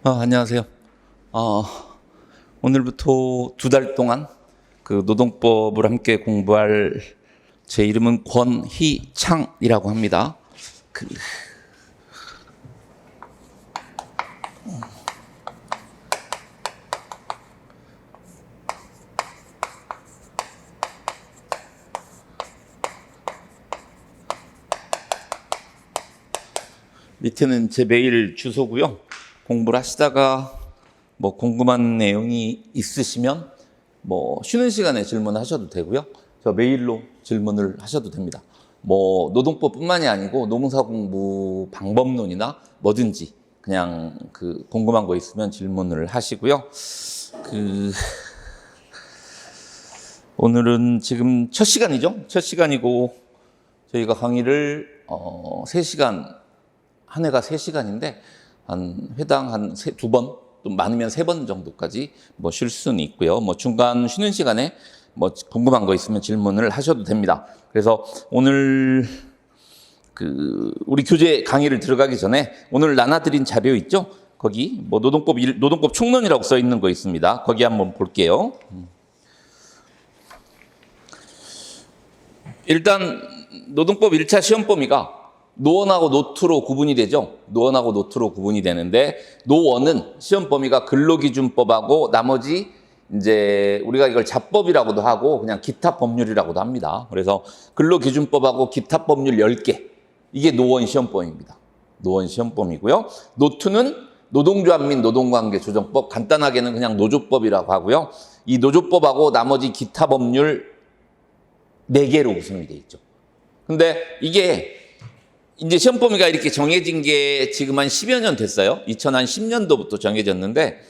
안녕하세요. 어, 오늘부터 2달 동안 그 노동법을 함께 공부할 제 이름은 권희창이라고 합니다. 밑에는 제 메일 주소고요. 공부를 하시다가 뭐 궁금한 내용이 있으시면 뭐 쉬는 시간에 질문하셔도 되고요. 저 메일로 질문을 하셔도 됩니다. 뭐 노동법뿐만이 아니고 노무사 공부 방법론이나 뭐든지 그냥 그 궁금한 거 있으면 질문을 하시고요. 오늘은 지금 첫 시간이죠. 첫 시간이고 저희가 강의를 3시간, 한 회가 3시간인데 한 회당 한 2번, 또 많으면 3번 정도까지 뭐 쉴 수는 있고요. 뭐 중간 쉬는 시간에 뭐 궁금한 거 있으면 질문을 하셔도 됩니다. 그래서 오늘 우리 교재 강의를 들어가기 전에 오늘 나눠드린 자료 있죠? 거기 뭐 노동법 총론이라고 써 있는 거 있습니다. 거기 한번 볼게요. 일단 노동법 1차 시험 범위가 노원하고 노투로 구분이 되죠. 노원하고 노투로 구분이 되는데 노원은 시험 범위가 근로기준법하고 나머지 이제 우리가 이걸 잡법이라고도 하고 그냥 기타 법률이라고도 합니다. 그래서 근로기준법하고 기타 법률 10개 이게 노원 시험 범위입니다. 노원 시험 범위고요. 노투는 노동조합 및 노동관계조정법, 간단하게는 그냥 노조법이라고 하고요. 이 노조법하고 나머지 기타 법률 4개로 구성이 되어 있죠. 근데 이게 이제 시험 범위가 이렇게 정해진 게 지금 한 10여 년 됐어요. 2010년도부터 정해졌는데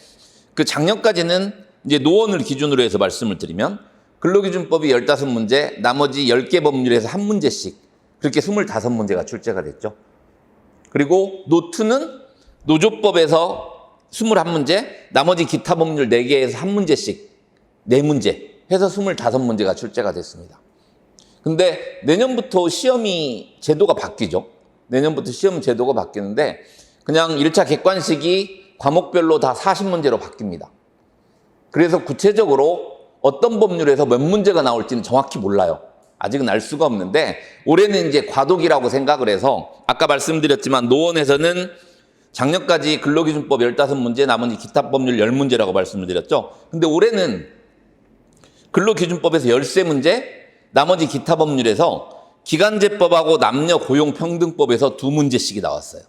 그 작년까지는 이제 노원을 기준으로 해서 말씀을 드리면 근로기준법이 15문제, 나머지 10개 법률에서 1문제씩 그렇게 25문제가 출제가 됐죠. 그리고 노투는 노조법에서 21문제, 나머지 기타 법률 4개에서 1문제씩 4문제 해서 25문제가 출제가 됐습니다. 근데 내년부터 시험이 제도가 바뀌죠. 내년부터 시험 제도가 바뀌는데 그냥 1차 객관식이 과목별로 다 40문제로 바뀝니다. 그래서 구체적으로 어떤 법률에서 몇 문제가 나올지는 정확히 몰라요. 아직은 알 수가 없는데 올해는 이제 과도기라고 생각을 해서 아까 말씀드렸지만 노원에서는 작년까지 근로기준법 15문제, 나머지 기타 법률 10문제라고 말씀을 드렸죠. 근데 올해는 근로기준법에서 13문제, 나머지 기타 법률에서 기간제법하고 남녀고용평등법에서 2문제씩이 나왔어요.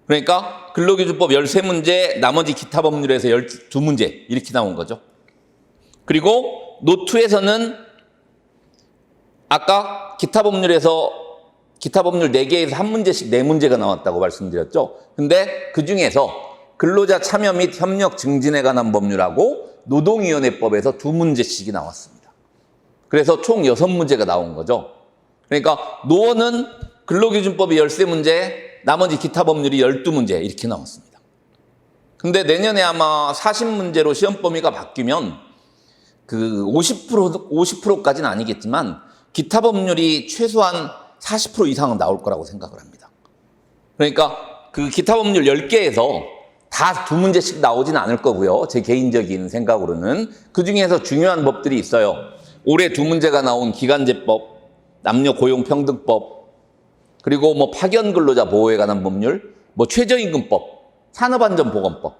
그러니까 근로기준법 13문제, 나머지 기타 법률에서 12문제 이렇게 나온 거죠. 그리고 노투에서는 아까 기타 법률 4개에서 1문제씩 4문제가 나왔다고 말씀드렸죠. 근데 그중에서 근로자 참여 및 협력 증진에 관한 법률하고 노동위원회법에서 2문제씩이 나왔습니다. 그래서 총 6문제가 나온 거죠. 그러니까 노원은 근로기준법이 13문제, 나머지 기타 법률이 12문제 이렇게 나왔습니다. 근데 내년에 아마 40문제로 시험 범위가 바뀌면 50%까지는 아니겠지만 기타 법률이 최소한 40% 이상은 나올 거라고 생각을 합니다. 그러니까 그 기타 법률 10개에서 다 2문제씩 나오진 않을 거고요. 제 개인적인 생각으로는. 그중에서 중요한 법들이 있어요. 올해 2문제가 나온 기간제법, 남녀고용평등법, 그리고 뭐 파견 근로자 보호에 관한 법률, 뭐 최저임금법, 산업안전보건법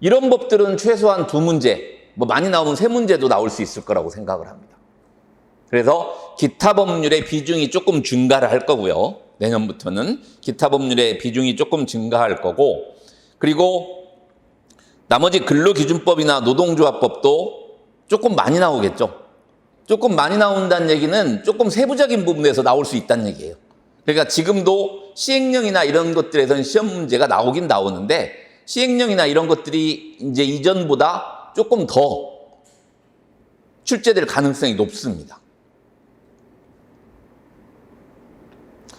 이런 법들은 최소한 2문제, 뭐 많이 나오면 3문제도 나올 수 있을 거라고 생각을 합니다. 그래서 기타 법률의 비중이 조금 증가를 할 거고요. 내년부터는 기타 법률의 비중이 조금 증가할 거고 그리고 나머지 근로기준법이나 노동조합법도 조금 많이 나오겠죠. 조금 많이 나온다는 얘기는 조금 세부적인 부분에서 나올 수 있다는 얘기예요. 그러니까 지금도 시행령이나 이런 것들에서는 시험 문제가 나오긴 나오는데 시행령이나 이런 것들이 이제 이전보다 조금 더 출제될 가능성이 높습니다.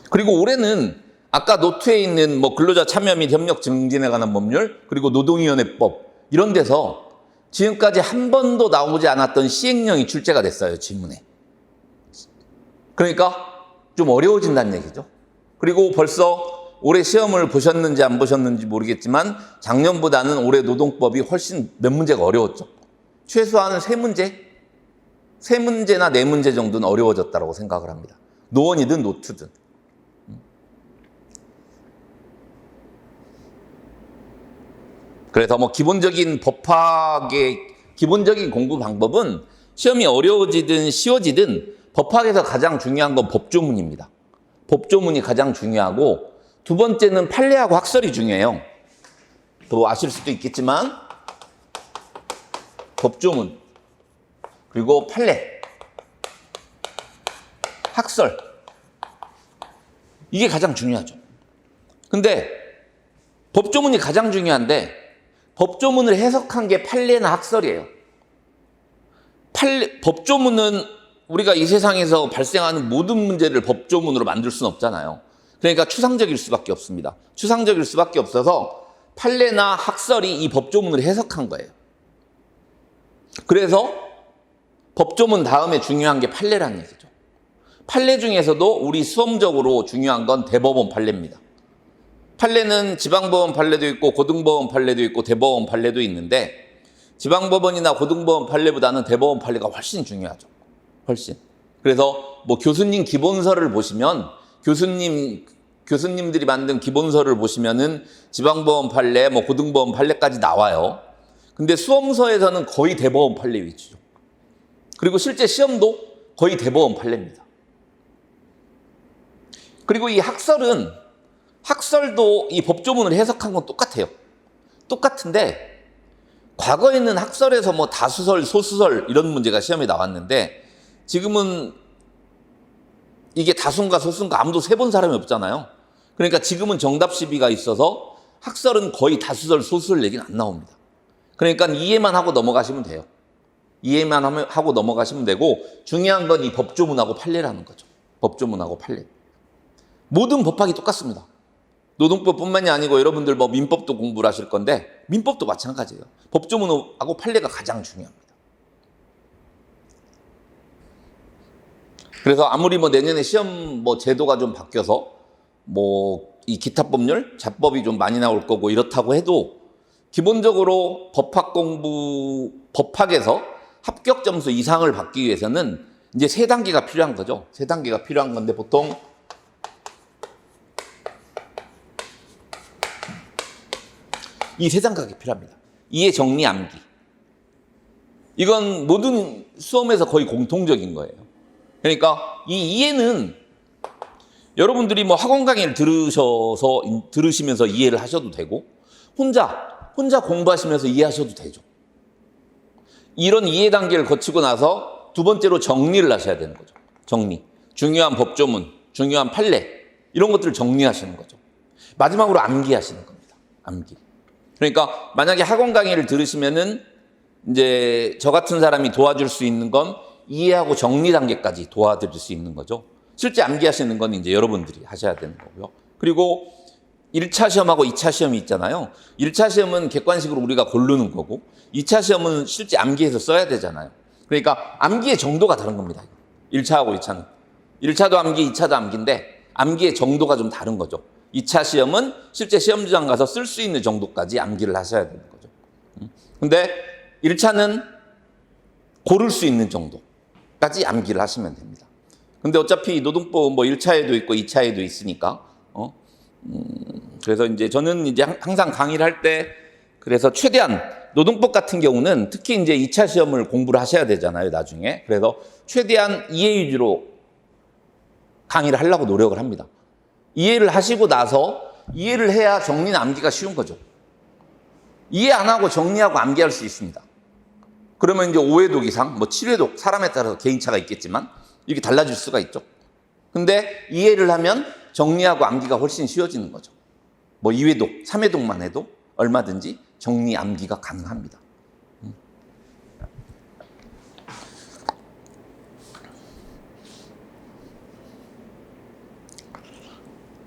그리고 올해는 아까 노트에 있는 뭐 근로자 참여 및 협력 증진에 관한 법률, 그리고 노동위원회법 이런 데서 지금까지 한 번도 나오지 않았던 시행령이 출제가 됐어요, 지문에. 그러니까 좀 어려워진다는 얘기죠. 그리고 벌써 올해 시험을 보셨는지 안 보셨는지 모르겠지만 작년보다는 올해 노동법이 훨씬 몇 문제가 어려웠죠. 최소한 세 문제나 네 문제 정도는 어려워졌다고 생각을 합니다. 노원이든 노투든. 그래서 뭐 기본적인 법학의 기본적인 공부 방법은 시험이 어려워지든 쉬워지든 법학에서 가장 중요한 건 법조문입니다. 법조문이 가장 중요하고 두 번째는 판례하고 학설이 중요해요. 또 아실 수도 있겠지만 법조문 그리고 판례, 학설 이게 가장 중요하죠. 근데 법조문이 가장 중요한데 법조문을 해석한 게 판례나 학설이에요. 법조문은 우리가 이 세상에서 발생하는 모든 문제를 법조문으로 만들 수는 없잖아요. 그러니까 추상적일 수밖에 없습니다. 추상적일 수밖에 없어서 판례나 학설이 이 법조문을 해석한 거예요. 그래서 법조문 다음에 중요한 게 판례라는 얘기죠. 판례 중에서도 우리 수험적으로 중요한 건 대법원 판례입니다. 판례는 지방법원 판례도 있고 고등법원 판례도 있고 대법원 판례도 있는데 지방법원이나 고등법원 판례보다는 대법원 판례가 훨씬 중요하죠. 훨씬. 그래서 뭐 교수님 기본서를 보시면 교수님들이 만든 기본서를 보시면은 지방법원 판례, 뭐 고등법원 판례까지 나와요. 근데 수험서에서는 거의 대법원 판례 위주죠. 그리고 실제 시험도 거의 대법원 판례입니다. 그리고 이 학설도 이 법조문을 해석한 건 똑같아요. 똑같은데 과거에는 학설에서 뭐 다수설, 소수설 이런 문제가 시험에 나왔는데 지금은 이게 다수인가 소수인가 아무도 세본 사람이 없잖아요. 그러니까 지금은 정답 시비가 있어서 학설은 거의 다수설, 소수설 얘기는 안 나옵니다. 그러니까 이해만 하고 넘어가시면 돼요. 이해만 하고 넘어가시면 되고 중요한 건 이 법조문하고 판례라는 거죠. 법조문하고 판례. 모든 법학이 똑같습니다. 노동법뿐만이 아니고 여러분들 뭐 민법도 공부를 하실 건데 민법도 마찬가지예요. 법조문하고 판례가 가장 중요합니다. 그래서 아무리 뭐 내년에 시험 뭐 제도가 좀 바뀌어서 뭐 이 기타 법률, 자법이 좀 많이 나올 거고 이렇다고 해도 기본적으로 법학에서 합격 점수 이상을 받기 위해서는 이제 세 단계가 필요한 거죠. 세 단계가 필요한 건데 보통 이 세 단계가 필요합니다. 이해, 정리, 암기. 이건 모든 수험에서 거의 공통적인 거예요. 그러니까 이 이해는 여러분들이 뭐 학원 강의를 들으시면서 이해를 하셔도 되고 혼자 공부하시면서 이해하셔도 되죠. 이런 이해 단계를 거치고 나서 두 번째로 정리를 하셔야 되는 거죠. 정리. 중요한 법조문, 중요한 판례 이런 것들을 정리하시는 거죠. 마지막으로 암기하시는 겁니다. 암기. 그러니까 만약에 학원 강의를 들으시면은 이제 저 같은 사람이 도와줄 수 있는 건 이해하고 정리 단계까지 도와드릴 수 있는 거죠. 실제 암기하시는 건 이제 여러분들이 하셔야 되는 거고요. 그리고 1차 시험하고 2차 시험이 있잖아요. 1차 시험은 객관식으로 우리가 고르는 거고 2차 시험은 실제 암기해서 써야 되잖아요. 그러니까 암기의 정도가 다른 겁니다. 1차하고 2차는. 1차도 암기, 2차도 암기인데 암기의 정도가 좀 다른 거죠. 2차 시험은 실제 시험장 가서 쓸 수 있는 정도까지 암기를 하셔야 되는 거죠. 근데 1차는 고를 수 있는 정도까지 암기를 하시면 됩니다. 근데 어차피 노동법 뭐 1차에도 있고 2차에도 있으니까, 그래서 이제 저는 이제 항상 강의를 할 때 그래서 최대한 노동법 같은 경우는 특히 이제 2차 시험을 공부를 하셔야 되잖아요, 나중에. 그래서 최대한 이해 위주로 강의를 하려고 노력을 합니다. 이해를 하시고 나서 이해를 해야 정리나 암기가 쉬운 거죠. 이해 안 하고 정리하고 암기할 수 있습니다. 그러면 이제 5회독 이상, 뭐 7회독, 사람에 따라서 개인차가 있겠지만 이게 달라질 수가 있죠. 근데 이해를 하면 정리하고 암기가 훨씬 쉬워지는 거죠. 뭐 2회독, 3회독만 해도 얼마든지 정리, 암기가 가능합니다.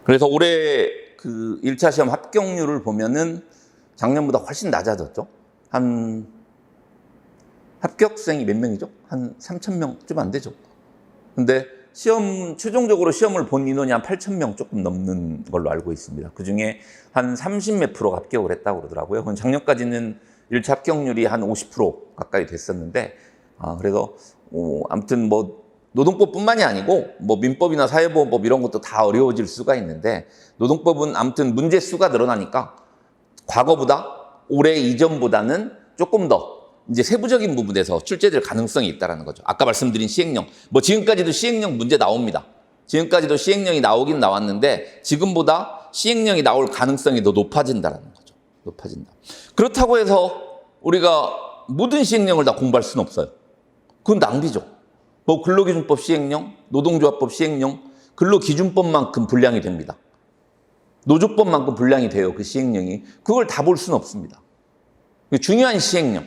그래서 올해 그 1차 시험 합격률을 보면은 작년보다 훨씬 낮아졌죠. 한 합격생이 몇 명이죠? 한 3,000명 좀 안 되죠. 근데 최종적으로 시험을 본 인원이 한 8,000명 조금 넘는 걸로 알고 있습니다. 그 중에 한 30몇 프로가 합격을 했다고 그러더라고요. 그건 작년까지는 1차 합격률이 한 50% 가까이 됐었는데, 그래서, 아무튼 뭐, 노동법뿐만이 아니고, 뭐, 민법이나 사회보험법 이런 것도 다 어려워질 수가 있는데, 노동법은 아무튼 문제 수가 늘어나니까, 과거보다, 올해 이전보다는 조금 더 이제 세부적인 부분에서 출제될 가능성이 있다는 거죠. 아까 말씀드린 시행령. 뭐 지금까지도 시행령 문제 나옵니다. 지금까지도 시행령이 나오긴 나왔는데 지금보다 시행령이 나올 가능성이 더 높아진다는 거죠. 높아진다. 그렇다고 해서 우리가 모든 시행령을 다 공부할 수는 없어요. 그건 낭비죠. 뭐 근로기준법 시행령, 노동조합법 시행령, 근로기준법만큼 분량이 됩니다. 노조법만큼 분량이 돼요. 그 시행령이. 그걸 다 볼 수는 없습니다. 중요한 시행령.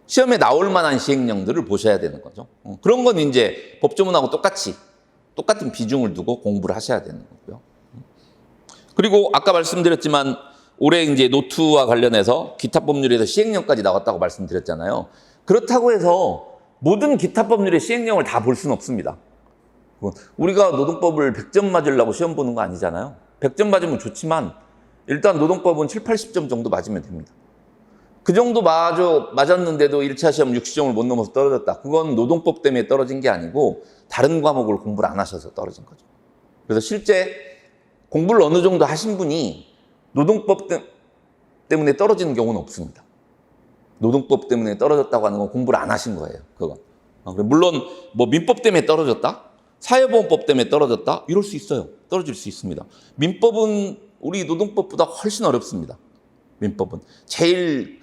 시험에 나올 만한 시행령들을 보셔야 되는 거죠. 그런 건 이제 법조문하고 똑같은 비중을 두고 공부를 하셔야 되는 거고요. 그리고 아까 말씀드렸지만 올해 이제 노트와 관련해서 기타 법률에서 시행령까지 나왔다고 말씀드렸잖아요. 그렇다고 해서 모든 기타 법률의 시행령을 다 볼 수는 없습니다. 우리가 노동법을 100점 맞으려고 시험 보는 거 아니잖아요. 100점 맞으면 좋지만 일단 노동법은 7, 80점 정도 맞으면 됩니다. 그 정도 맞았는데도 1차 시험 60점을 못 넘어서 떨어졌다. 그건 노동법 때문에 떨어진 게 아니고 다른 과목을 공부를 안 하셔서 떨어진 거죠. 그래서 실제 공부를 어느 정도 하신 분이 노동법 때문에 떨어지는 경우는 없습니다. 노동법 때문에 떨어졌다고 하는 건 공부를 안 하신 거예요. 그건. 물론 뭐 민법 때문에 떨어졌다, 사회보험법 때문에 떨어졌다 이럴 수 있어요. 떨어질 수 있습니다. 민법은 우리 노동법보다 훨씬 어렵습니다. 민법은 제일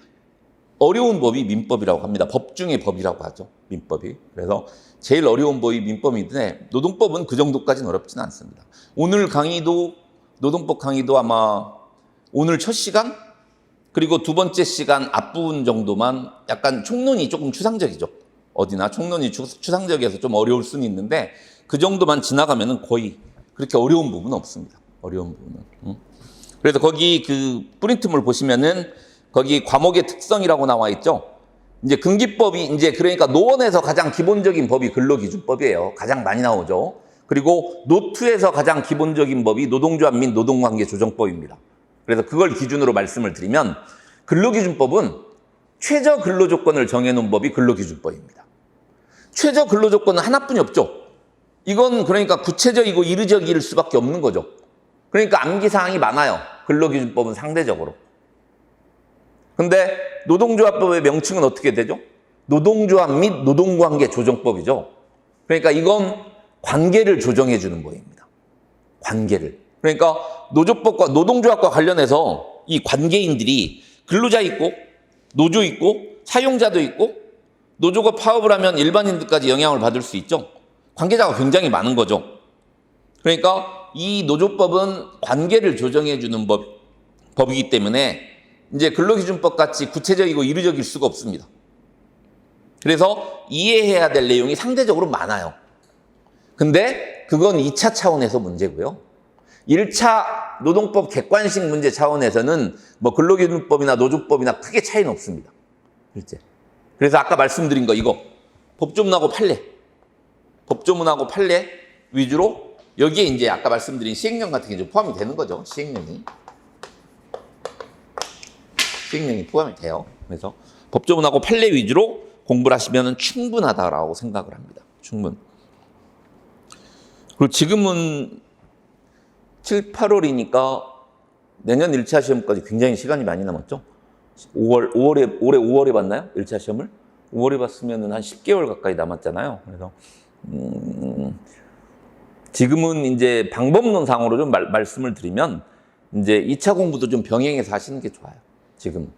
어려운 법이 민법이라고 합니다. 법 중에 법이라고 하죠. 민법이. 그래서 제일 어려운 법이 민법인데 노동법은 그 정도까지는 어렵지는 않습니다. 오늘 강의도 노동법 강의도 아마 오늘 첫 시간 그리고 두 번째 시간 앞부분 정도만 약간 총론이 조금 추상적이죠. 어디나 총론이 추상적이어서 좀 어려울 수는 있는데 그 정도만 지나가면은 거의 그렇게 어려운 부분은 없습니다. 어려운 부분은. 그래서 거기 그 프린트물 보시면은 거기 과목의 특성이라고 나와 있죠. 이제 근기법이 이제 그러니까 노원에서 가장 기본적인 법이 근로기준법이에요. 가장 많이 나오죠. 그리고 노트에서 가장 기본적인 법이 노동조합 및 노동관계 조정법입니다. 그래서 그걸 기준으로 말씀을 드리면 근로기준법은 최저 근로조건을 정해놓은 법이 근로기준법입니다. 최저 근로조건은 하나뿐이 없죠. 이건 그러니까 구체적이고 이르적일 수밖에 없는 거죠. 그러니까 암기사항이 많아요. 근로기준법은 상대적으로. 근데 노동조합법의 명칭은 어떻게 되죠? 노동조합 및 노동관계 조정법이죠. 그러니까 이건 관계를 조정해 주는 법입니다. 관계를. 그러니까 노조법과 노동조합과 관련해서 이 관계인들이 근로자 있고 노조 있고 사용자도 있고 노조가 파업을 하면 일반인들까지 영향을 받을 수 있죠. 관계자가 굉장히 많은 거죠. 그러니까 이 노조법은 관계를 조정해 주는 법이기 때문에 이제 근로기준법 같이 구체적이고 이르적일 수가 없습니다. 그래서 이해해야 될 내용이 상대적으로 많아요. 근데 그건 2차 차원에서 문제고요. 1차 노동법 객관식 문제 차원에서는 뭐 근로기준법이나 노조법이나 크게 차이는 없습니다. 실제. 그래서 아까 말씀드린 거 이거 법조문하고 판례. 법조문하고 판례 위주로 여기에 이제 아까 말씀드린 시행령 같은 게 좀 포함이 되는 거죠. 시행령이 포함이 돼요. 그래서 법조문하고 판례 위주로 공부를 하시면 충분하다라고 생각을 합니다. 충분. 그리고 지금은 7, 8월이니까 내년 1차 시험까지 굉장히 시간이 많이 남았죠. 올해 5월에 봤나요? 1차 시험을? 5월에 봤으면 한 10개월 가까이 남았잖아요. 그래서 지금은 이제 방법론상으로 좀 말씀을 드리면 이제 2차 공부도 좀 병행해서 하시는 게 좋아요. 지금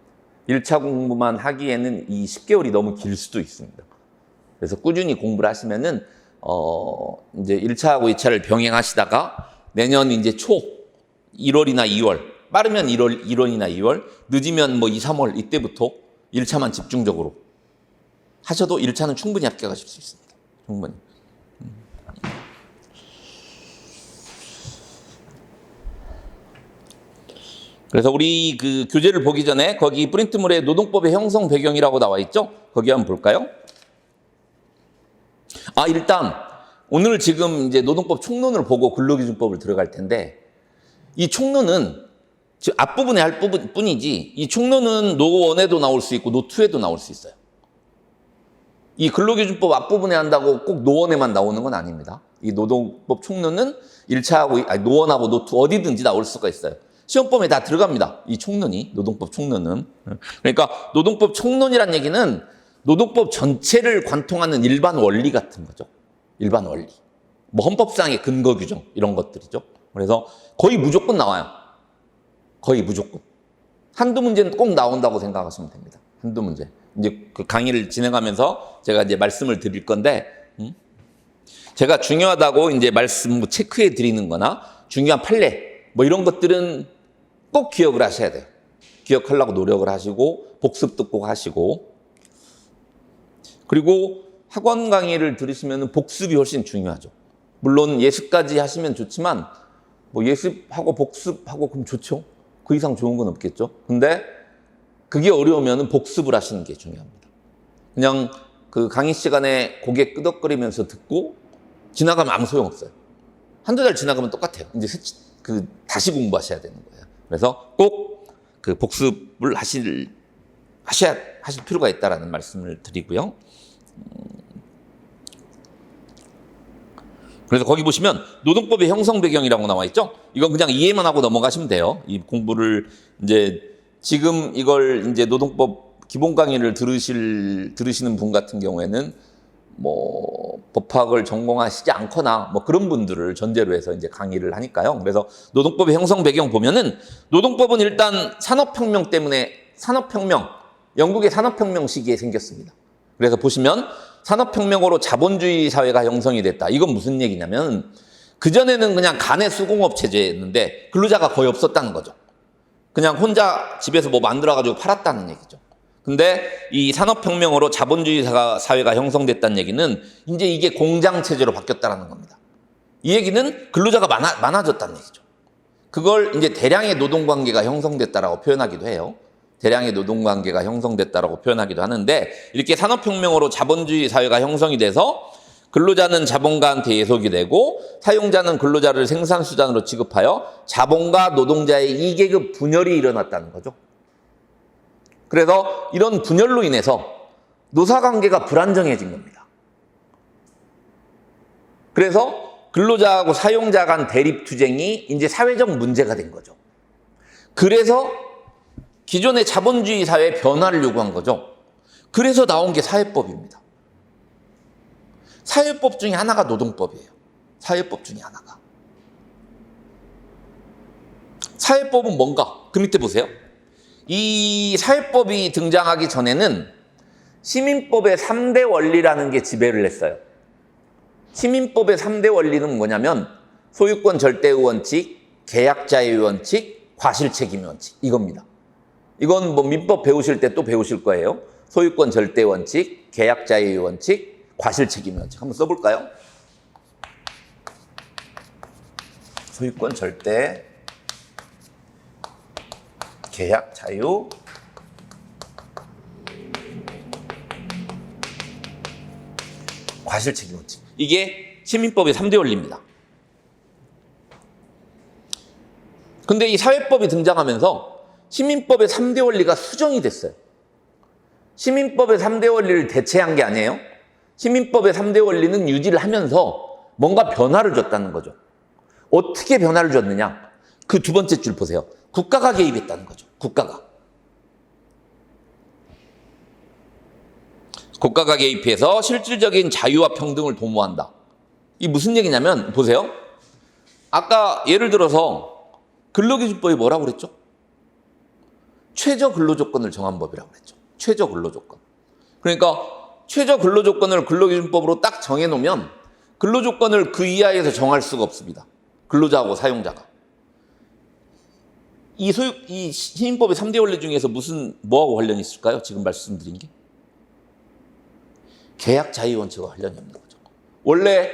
1차 공부만 하기에는 이 10개월이 너무 길 수도 있습니다. 그래서 꾸준히 공부를 하시면은 이제 1차하고 2차를 병행하시다가 내년 이제 초 1월이나 2월, 빠르면 1월이나 2월, 늦으면 뭐 2, 3월 이때부터 1차만 집중적으로 하셔도 1차는 충분히 합격하실 수 있습니다. 충분히. 그래서 우리 그 교재를 보기 전에 거기 프린트물에 노동법의 형성 배경이라고 나와 있죠? 거기 한번 볼까요? 일단 오늘 지금 이제 노동법 총론을 보고 근로기준법을 들어갈 텐데 이 총론은 즉 앞부분에 할 뿐이지 이 총론은 노1에도 나올 수 있고 노2에도 나올 수 있어요. 이 근로기준법 앞부분에 한다고 꼭 노1에만 나오는 건 아닙니다. 이 노동법 총론은 1차하고 노1하고 노2 어디든지 나올 수가 있어요. 시험범위에 다 들어갑니다. 이 총론이 노동법 총론은. 그러니까 노동법 총론이란 얘기는 노동법 전체를 관통하는 일반 원리 같은 거죠. 일반 원리. 뭐 헌법상의 근거 규정 이런 것들이죠. 그래서 거의 무조건 나와요. 거의 무조건. 한두 문제는 꼭 나온다고 생각하시면 됩니다. 한두 문제. 이제 그 강의를 진행하면서 제가 이제 말씀을 드릴 건데, 제가 중요하다고 이제 말씀 체크해 드리는 거나 중요한 판례, 뭐 이런 것들은 꼭 기억을 하셔야 돼요. 기억하려고 노력을 하시고, 복습도 꼭 하시고, 그리고 학원 강의를 들으시면 복습이 훨씬 중요하죠. 물론 예습까지 하시면 좋지만, 뭐 예습하고 복습하고 그럼 좋죠. 그 이상 좋은 건 없겠죠. 근데 그게 어려우면 복습을 하시는 게 중요합니다. 그냥 그 강의 시간에 고개 끄덕거리면서 듣고 지나가면 아무 소용없어요. 한두 달 지나가면 똑같아요. 이제 다시 공부하셔야 되는 거예요. 그래서 꼭 그 복습을 하실 필요가 있다라는 말씀을 드리고요. 그래서 거기 보시면 노동법의 형성 배경이라고 나와 있죠. 이건 그냥 이해만 하고 넘어가시면 돼요. 이 공부를 이제 지금 이걸 이제 노동법 기본 강의를 들으시는 분 같은 경우에는 뭐 법학을 전공하시지 않거나 뭐 그런 분들을 전제로 해서 이제 강의를 하니까요. 그래서 노동법의 형성 배경 보면은 노동법은 일단 산업혁명 때문에 영국의 산업혁명 시기에 생겼습니다. 그래서 보시면 산업혁명으로 자본주의 사회가 형성이 됐다. 이건 무슨 얘기냐면 그전에는 그냥 간의 수공업 체제였는데 근로자가 거의 없었다는 거죠. 그냥 혼자 집에서 뭐 만들어가지고 팔았다는 얘기죠. 근데 이 산업혁명으로 자본주의 사회가 형성됐다는 얘기는 이제 이게 공장체제로 바뀌었다는 겁니다. 이 얘기는 근로자가 많아졌다는 얘기죠. 그걸 이제 대량의 노동관계가 형성됐다라고 표현하기도 해요. 대량의 노동관계가 형성됐다라고 표현하기도 하는데 이렇게 산업혁명으로 자본주의 사회가 형성이 돼서 근로자는 자본가한테 예속이 되고 사용자는 근로자를 생산수단으로 취급하여 자본가 노동자의 2계급 분열이 일어났다는 거죠. 그래서 이런 분열로 인해서 노사관계가 불안정해진 겁니다. 그래서 근로자하고 사용자 간 대립투쟁이 이제 사회적 문제가 된 거죠. 그래서 기존의 자본주의 사회의 변화를 요구한 거죠. 그래서 나온 게 사회법입니다. 사회법 중에 하나가 노동법이에요. 사회법 중에 하나가. 사회법은 뭔가? 그 밑에 보세요. 이 사회법이 등장하기 전에는 시민법의 3대 원리라는 게 지배를 했어요. 시민법의 3대 원리는 뭐냐면 소유권 절대의 원칙, 계약 자유의 원칙, 과실책임의 원칙 이겁니다. 이건 뭐 민법 배우실 때 또 배우실 거예요. 소유권 절대 원칙, 계약 자유의 원칙, 과실책임의 원칙. 한번 써볼까요? 소유권 절대, 계약 자유, 과실책임 원칙. 이게 시민법의 3대 원리입니다. 근데 이 사회법이 등장하면서 시민법의 3대 원리가 수정이 됐어요. 시민법의 3대 원리를 대체한 게 아니에요. 시민법의 3대 원리는 유지를 하면서 뭔가 변화를 줬다는 거죠. 어떻게 변화를 줬느냐? 그 두 번째 줄 보세요. 국가가 개입했다는 거죠. 국가가 개입해서 실질적인 자유와 평등을 도모한다. 이게 무슨 얘기냐면 보세요. 아까 예를 들어서 근로기준법이 뭐라고 그랬죠? 최저 근로조건을 정한 법이라고 그랬죠. 최저 근로조건. 그러니까 최저 근로조건을 근로기준법으로 딱 정해놓으면 근로조건을 그 이하에서 정할 수가 없습니다. 근로자하고 사용자가. 이 시민법의 3대 원리 중에서 뭐하고 관련이 있을까요? 지금 말씀드린 게. 계약 자유 원칙과 관련이 없는 거죠. 원래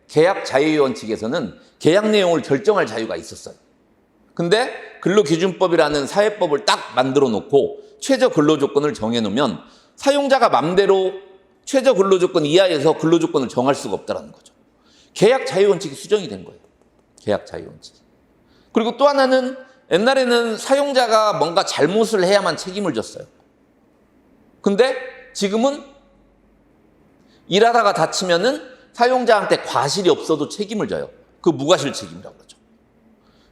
계약 자유 원칙에서는 계약 내용을 결정할 자유가 있었어요. 근데 근로기준법이라는 사회법을 딱 만들어 놓고 최저 근로조건을 정해 놓으면 사용자가 맘대로 최저 근로조건 이하에서 근로조건을 정할 수가 없다는 거죠. 계약 자유원칙이 수정이 된 거예요. 계약 자유원칙이. 그리고 또 하나는 옛날에는 사용자가 뭔가 잘못을 해야만 책임을 졌어요. 근데 지금은 일하다가 다치면은 사용자한테 과실이 없어도 책임을 져요. 그 무과실 책임이라고 그러죠.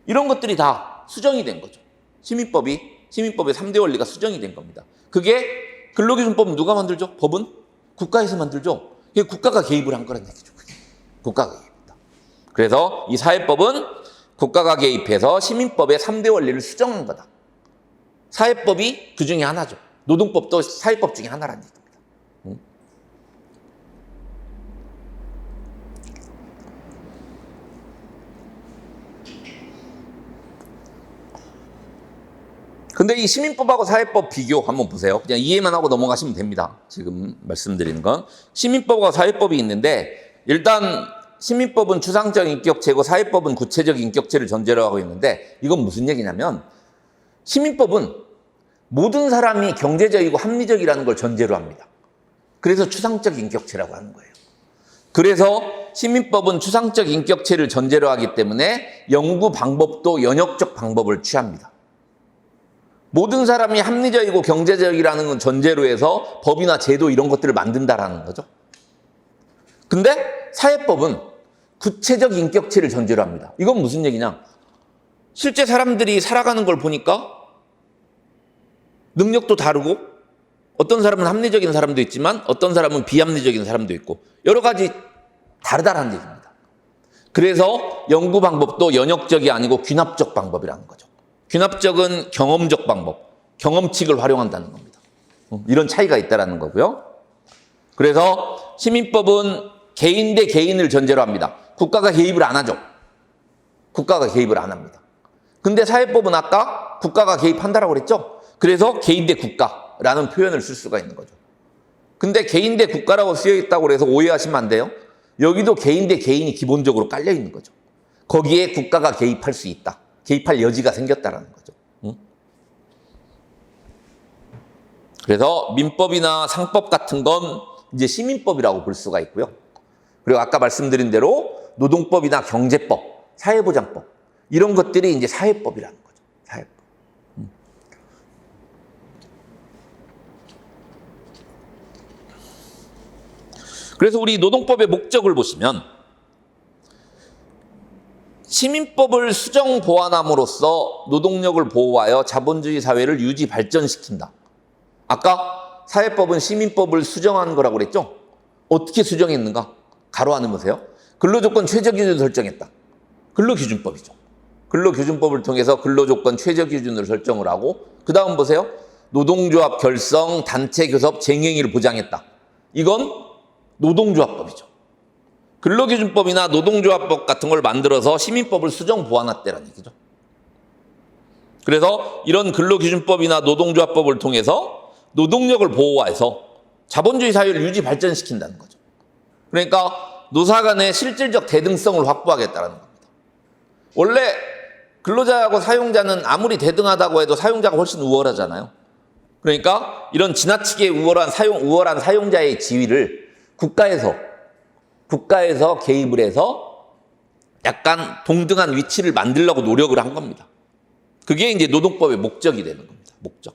이런 것들이 다 수정이 된 거죠. 시민법의 3대 원리가 수정이 된 겁니다. 그게 근로기준법은 누가 만들죠? 법은 국가에서 만들죠. 그게 국가가 개입을 한 거란 얘기죠. 그게. 국가가 개입했다. 그래서 이 사회법은 국가가 개입해서 시민법의 3대 원리를 수정한 거다. 사회법이 그 중에 하나죠. 노동법도 사회법 중에 하나란 얘기입니다. 근데 이 시민법하고 사회법 비교 한번 보세요. 그냥 이해만 하고 넘어가시면 됩니다. 지금 말씀드리는 건. 시민법과 사회법이 있는데 일단 시민법은 추상적 인격체고 사회법은 구체적 인격체를 전제로 하고 있는데 이건 무슨 얘기냐면 시민법은 모든 사람이 경제적이고 합리적이라는 걸 전제로 합니다. 그래서 추상적 인격체라고 하는 거예요. 그래서 시민법은 추상적 인격체를 전제로 하기 때문에 연구 방법도 연역적 방법을 취합니다. 모든 사람이 합리적이고 경제적이라는 건 전제로 해서 법이나 제도 이런 것들을 만든다라는 거죠. 근데 사회법은 구체적 인격체를 전제로 합니다. 이건 무슨 얘기냐? 실제 사람들이 살아가는 걸 보니까 능력도 다르고 어떤 사람은 합리적인 사람도 있지만 어떤 사람은 비합리적인 사람도 있고 여러 가지 다르다라는 얘기입니다. 그래서 연구 방법도 연역적이 아니고 귀납적 방법이라는 거죠. 귀납적은 경험적 방법, 경험칙을 활용한다는 겁니다. 이런 차이가 있다는 거고요. 그래서 시민법은 개인 대 개인을 전제로 합니다. 국가가 개입을 안 하죠. 국가가 개입을 안 합니다. 근데 사회법은 아까 국가가 개입한다라고 그랬죠. 그래서 개인 대 국가라는 표현을 쓸 수가 있는 거죠. 근데 개인 대 국가라고 쓰여 있다고 해서 오해하시면 안 돼요. 여기도 개인 대 개인이 기본적으로 깔려 있는 거죠. 거기에 국가가 개입할 수 있다. 개입할 여지가 생겼다라는 거죠. 그래서 민법이나 상법 같은 건 이제 시민법이라고 볼 수가 있고요. 그리고 아까 말씀드린 대로 노동법이나 경제법, 사회보장법 이런 것들이 이제 사회법이라는 거죠. 사회법. 그래서 우리 노동법의 목적을 보시면 시민법을 수정 보완함으로써 노동력을 보호하여 자본주의 사회를 유지 발전시킨다. 아까 사회법은 시민법을 수정한 거라고 그랬죠? 어떻게 수정했는가? 가로 안을 보세요. 근로조건 최저기준을 설정했다. 근로기준법이죠. 근로기준법을 통해서 근로조건 최저기준을 설정을 하고 그 다음 보세요. 노동조합 결성, 단체 교섭, 쟁행위를 보장했다. 이건 노동조합법이죠. 근로기준법이나 노동조합법 같은 걸 만들어서 시민법을 수정 보완했다는 얘기죠. 그래서 이런 근로기준법이나 노동조합법을 통해서 노동력을 보호해서 자본주의 사회를 유지 발전시킨다는 거죠. 그러니까 노사 간의 실질적 대등성을 확보하겠다는 겁니다. 원래 근로자하고 사용자는 아무리 대등하다고 해도 사용자가 훨씬 우월하잖아요. 그러니까 이런 지나치게 우월한 사용자의 지위를 국가에서 개입을 해서 약간 동등한 위치를 만들려고 노력을 한 겁니다. 그게 이제 노동법의 목적이 되는 겁니다. 목적.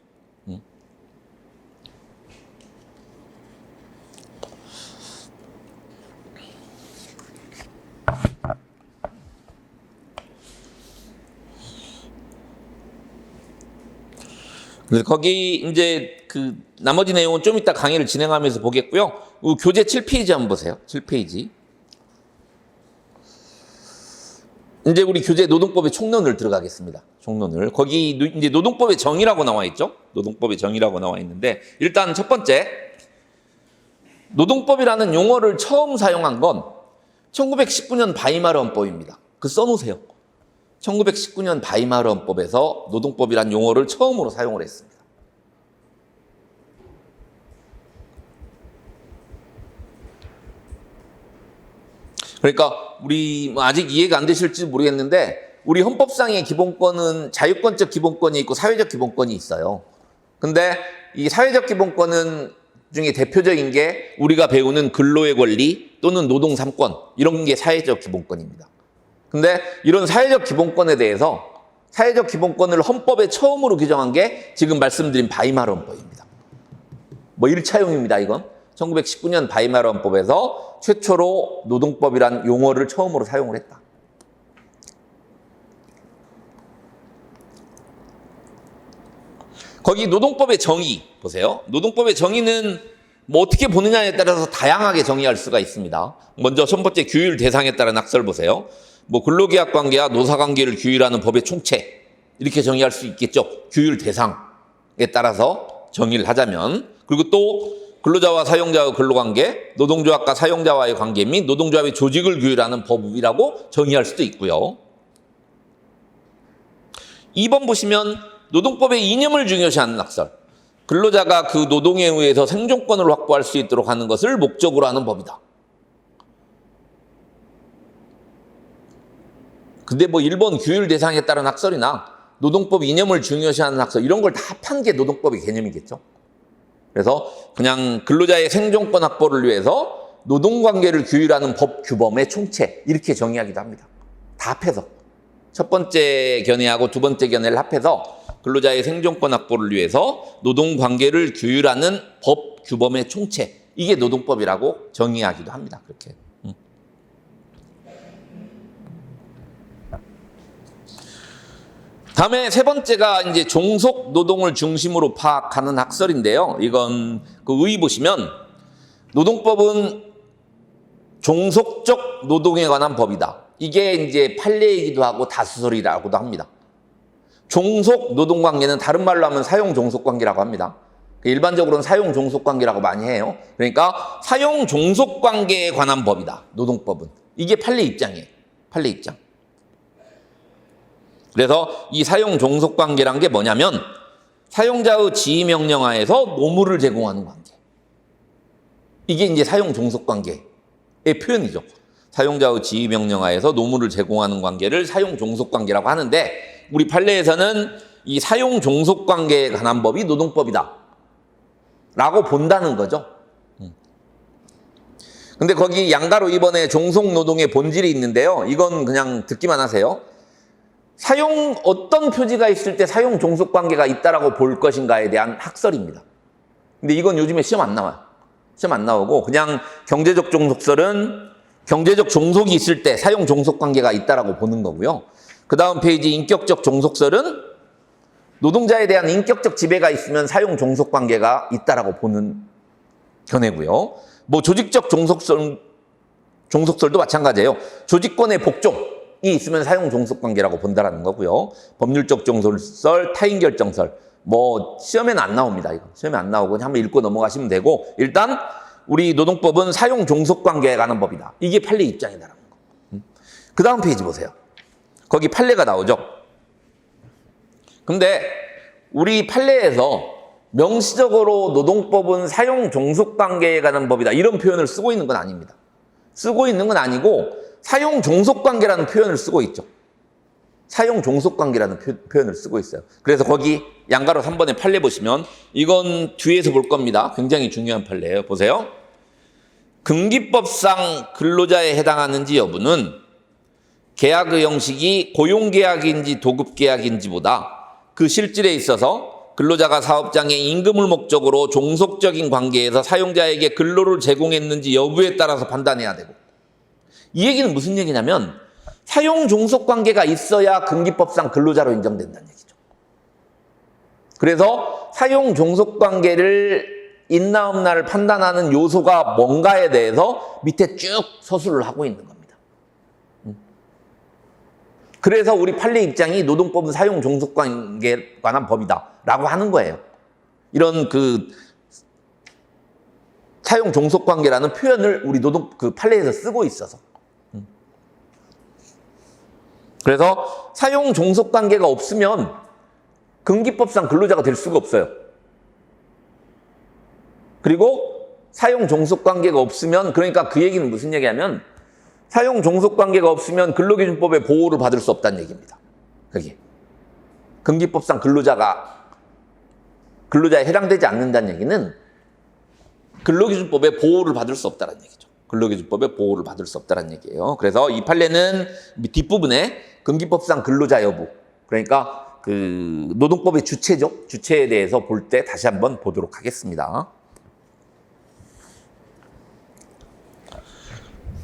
그래서 거기 이제 그 나머지 내용은 좀 이따 강의를 진행하면서 보겠고요. 교재 7페이지 한번 보세요. 7페이지. 이제 우리 교재 노동법의 총론을 들어가겠습니다. 총론을. 거기 이제 노동법의 정의라고 나와 있죠. 노동법의 정의라고 나와 있는데 일단 첫 번째 노동법이라는 용어를 처음 사용한 건 1919년 바이마르 헌법입니다. 그 써놓으세요. 1919년 바이마르 헌법에서 노동법이란 용어를 처음으로 사용을 했습니다. 그러니까 우리 아직 이해가 안 되실지 모르겠는데 우리 헌법상의 기본권은 자유권적 기본권이 있고 사회적 기본권이 있어요. 근데 이 사회적 기본권은 중에 대표적인 게 우리가 배우는 근로의 권리, 또는 노동 3권 이런 게 사회적 기본권입니다. 근데 이런 사회적 기본권에 대해서 사회적 기본권을 헌법에 처음으로 규정한 게 지금 말씀드린 바이마르 헌법입니다. 뭐 1차용입니다, 이건. 1919년 바이마르 헌법에서 최초로 노동법이란 용어를 처음으로 사용을 했다. 거기 노동법의 정의 보세요. 노동법의 정의는 뭐 어떻게 보느냐에 따라서 다양하게 정의할 수가 있습니다. 먼저 첫 번째 규율 대상에 따른 학설 보세요. 뭐 근로계약 관계와 노사관계를 규율하는 법의 총체 이렇게 정의할 수 있겠죠. 규율 대상에 따라서 정의를 하자면. 그리고 또 근로자와 사용자의 근로관계, 노동조합과 사용자와의 관계 및 노동조합의 조직을 규율하는 법이라고 정의할 수도 있고요. 2번 보시면 노동법의 이념을 중요시하는 학설. 근로자가 그 노동에 의해서 생존권을 확보할 수 있도록 하는 것을 목적으로 하는 법이다. 근데 뭐 1번 규율 대상에 따른 학설이나 노동법 이념을 중요시하는 학설 이런 걸 다 합한 게 노동법의 개념이겠죠. 그래서 그냥 근로자의 생존권 확보를 위해서 노동관계를 규율하는 법 규범의 총체 이렇게 정의하기도 합니다. 다 합해서. 첫 번째 견해하고 두 번째 견해를 합해서 근로자의 생존권 확보를 위해서 노동관계를 규율하는 법 규범의 총체 이게 노동법이라고 정의하기도 합니다. 그렇게. 다음에 세 번째가 이제 종속 노동을 중심으로 파악하는 학설인데요. 이건 그 의의 보시면 노동법은 종속적 노동에 관한 법이다. 이게 이제 판례이기도 하고 다수설이라고도 합니다. 종속 노동 관계는 다른 말로 하면 사용 종속 관계라고 합니다. 일반적으로는 사용 종속 관계라고 많이 해요. 그러니까 사용 종속 관계에 관한 법이다. 노동법은. 이게 판례 입장이에요. 판례 입장. 그래서 이 사용 종속 관계란 게 뭐냐면 사용자의 지휘 명령 하에서 노무를 제공하는 관계. 이게 이제 사용 종속 관계의 표현이죠. 사용자의 지휘 명령 하에서 노무를 제공하는 관계를 사용 종속 관계라고 하는데 우리 판례에서는 이 사용 종속 관계에 관한 법이 노동법이다. 라고 본다는 거죠. 근데 거기 양가로 이번에 종속 노동의 본질이 있는데요. 이건 그냥 듣기만 하세요. 어떤 표지가 있을 때 사용 종속 관계가 있다라고 볼 것인가에 대한 학설입니다. 근데 이건 요즘에 시험 안 나와요. 시험 안 나오고 그냥 경제적 종속설은 경제적 종속이 있을 때 사용 종속 관계가 있다라고 보는 거고요. 그 다음 페이지 인격적 종속설은 노동자에 대한 인격적 지배가 있으면 사용 종속 관계가 있다라고 보는 견해고요. 뭐 조직적 종속설도 마찬가지예요. 조직권의 복종이 있으면 사용 종속 관계라고 본다라는 거고요. 법률적 종속설, 타인 결정설 뭐 시험에는 안 나옵니다. 이거 시험에 안 나오고 그냥 한번 읽고 넘어가시면 되고 일단 우리 노동법은 사용 종속 관계에 관한 법이다. 이게 판례 입장이다라는 거. 그 다음 페이지 보세요. 거기 판례가 나오죠. 근데 우리 판례에서 명시적으로 노동법은 사용 종속 관계에 관한 법이다. 이런 표현을 쓰고 있는 건 아닙니다. 쓰고 있는 건 아니고 사용 종속 관계라는 표현을 쓰고 있죠. 사용 종속 관계라는 표현을 쓰고 있어요. 그래서 거기 양가로 3번에 판례 보시면 이건 뒤에서 볼 겁니다. 굉장히 중요한 판례예요. 보세요. 근기법상 근로자에 해당하는지 여부는 계약의 형식이 고용계약인지 도급계약인지보다 그 실질에 있어서 근로자가 사업장의 임금을 목적으로 종속적인 관계에서 사용자에게 근로를 제공했는지 여부에 따라서 판단해야 되고 이 얘기는 무슨 얘기냐면 사용 종속 관계가 있어야 근기법상 근로자로 인정된다는 얘기죠. 그래서 사용 종속 관계를 있나 없나를 판단하는 요소가 뭔가에 대해서 밑에 쭉 서술을 하고 있는 겁니다. 그래서 우리 판례 입장이 노동법은 사용 종속 관계에 관한 법이다라고 하는 거예요. 이런 그 사용 종속 관계라는 표현을 우리 판례에서 쓰고 있어서. 그래서 사용 종속 관계가 없으면 근기법상 근로자가 될 수가 없어요. 그리고 사용 종속 관계가 없으면 그러니까 그 얘기는 무슨 얘기냐면 사용 종속 관계가 없으면 근로기준법의 보호를 받을 수 없다는 얘기입니다. 그게 근기법상 근로자에 해당되지 않는다는 얘기는 근로기준법의 보호를 받을 수 없다는 얘기죠. 근로기준법의 보호를 받을 수 없다는 얘기예요. 그래서 이 판례는 뒷부분에 금기법상 근로자 여부, 그러니까 그 노동법의 주체죠. 주체에 대해서 볼 때 다시 한번 보도록 하겠습니다.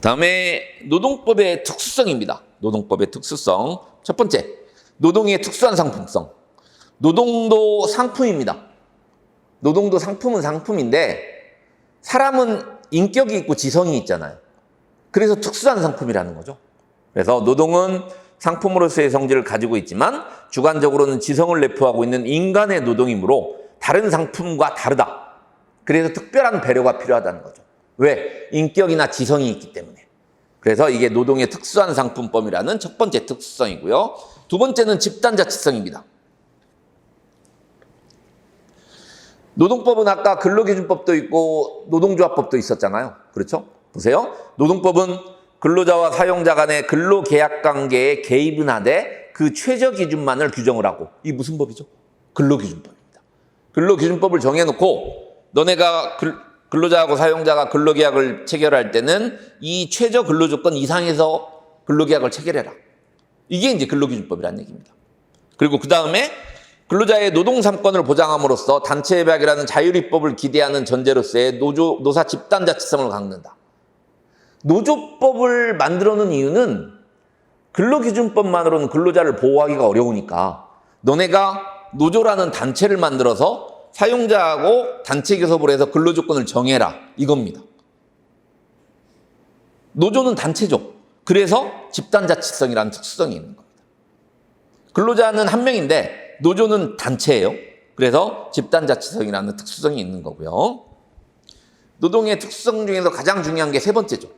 다음에 노동법의 특수성입니다. 노동법의 특수성. 첫 번째, 노동의 특수한 상품성. 노동도 상품입니다. 노동도 상품은 상품인데 사람은 인격이 있고 지성이 있잖아요. 그래서 특수한 상품이라는 거죠. 그래서 노동은 상품으로서의 성질을 가지고 있지만 주관적으로는 지성을 내포하고 있는 인간의 노동이므로 다른 상품과 다르다. 그래서 특별한 배려가 필요하다는 거죠. 왜? 인격이나 지성이 있기 때문에. 그래서 이게 노동의 특수한 상품법이라는 첫 번째 특수성이고요. 두 번째는 집단자치성입니다. 노동법은 아까 근로기준법도 있고 노동조합법도 있었잖아요. 그렇죠? 보세요. 노동법은 근로자와 사용자 간의 근로계약 관계에 개입은 하되 그 최저기준만을 규정을 하고, 이 무슨 법이죠? 근로기준법입니다. 근로기준법을 정해놓고 너네가 근로자하고 사용자가 근로계약을 체결할 때는 이 최저 근로조건 이상에서 근로계약을 체결해라. 이게 이제 근로기준법이라는 얘기입니다. 그리고 그 다음에 근로자의 노동 3권을 보장함으로써 단체협약이라는 자율입법을 기대하는 전제로서의 노사 집단자치성을 갖는다. 노조법을 만들어 놓은 이유는 근로기준법만으로는 근로자를 보호하기가 어려우니까 너네가 노조라는 단체를 만들어서 사용자하고 단체 교섭을 해서 근로조건을 정해라, 이겁니다. 노조는 단체죠. 그래서 집단자치성이라는 특수성이 있는 겁니다. 근로자는 한 명인데 노조는 단체예요. 그래서 집단자치성이라는 특수성이 있는 거고요. 노동의 특수성 중에서 가장 중요한 게 세 번째죠.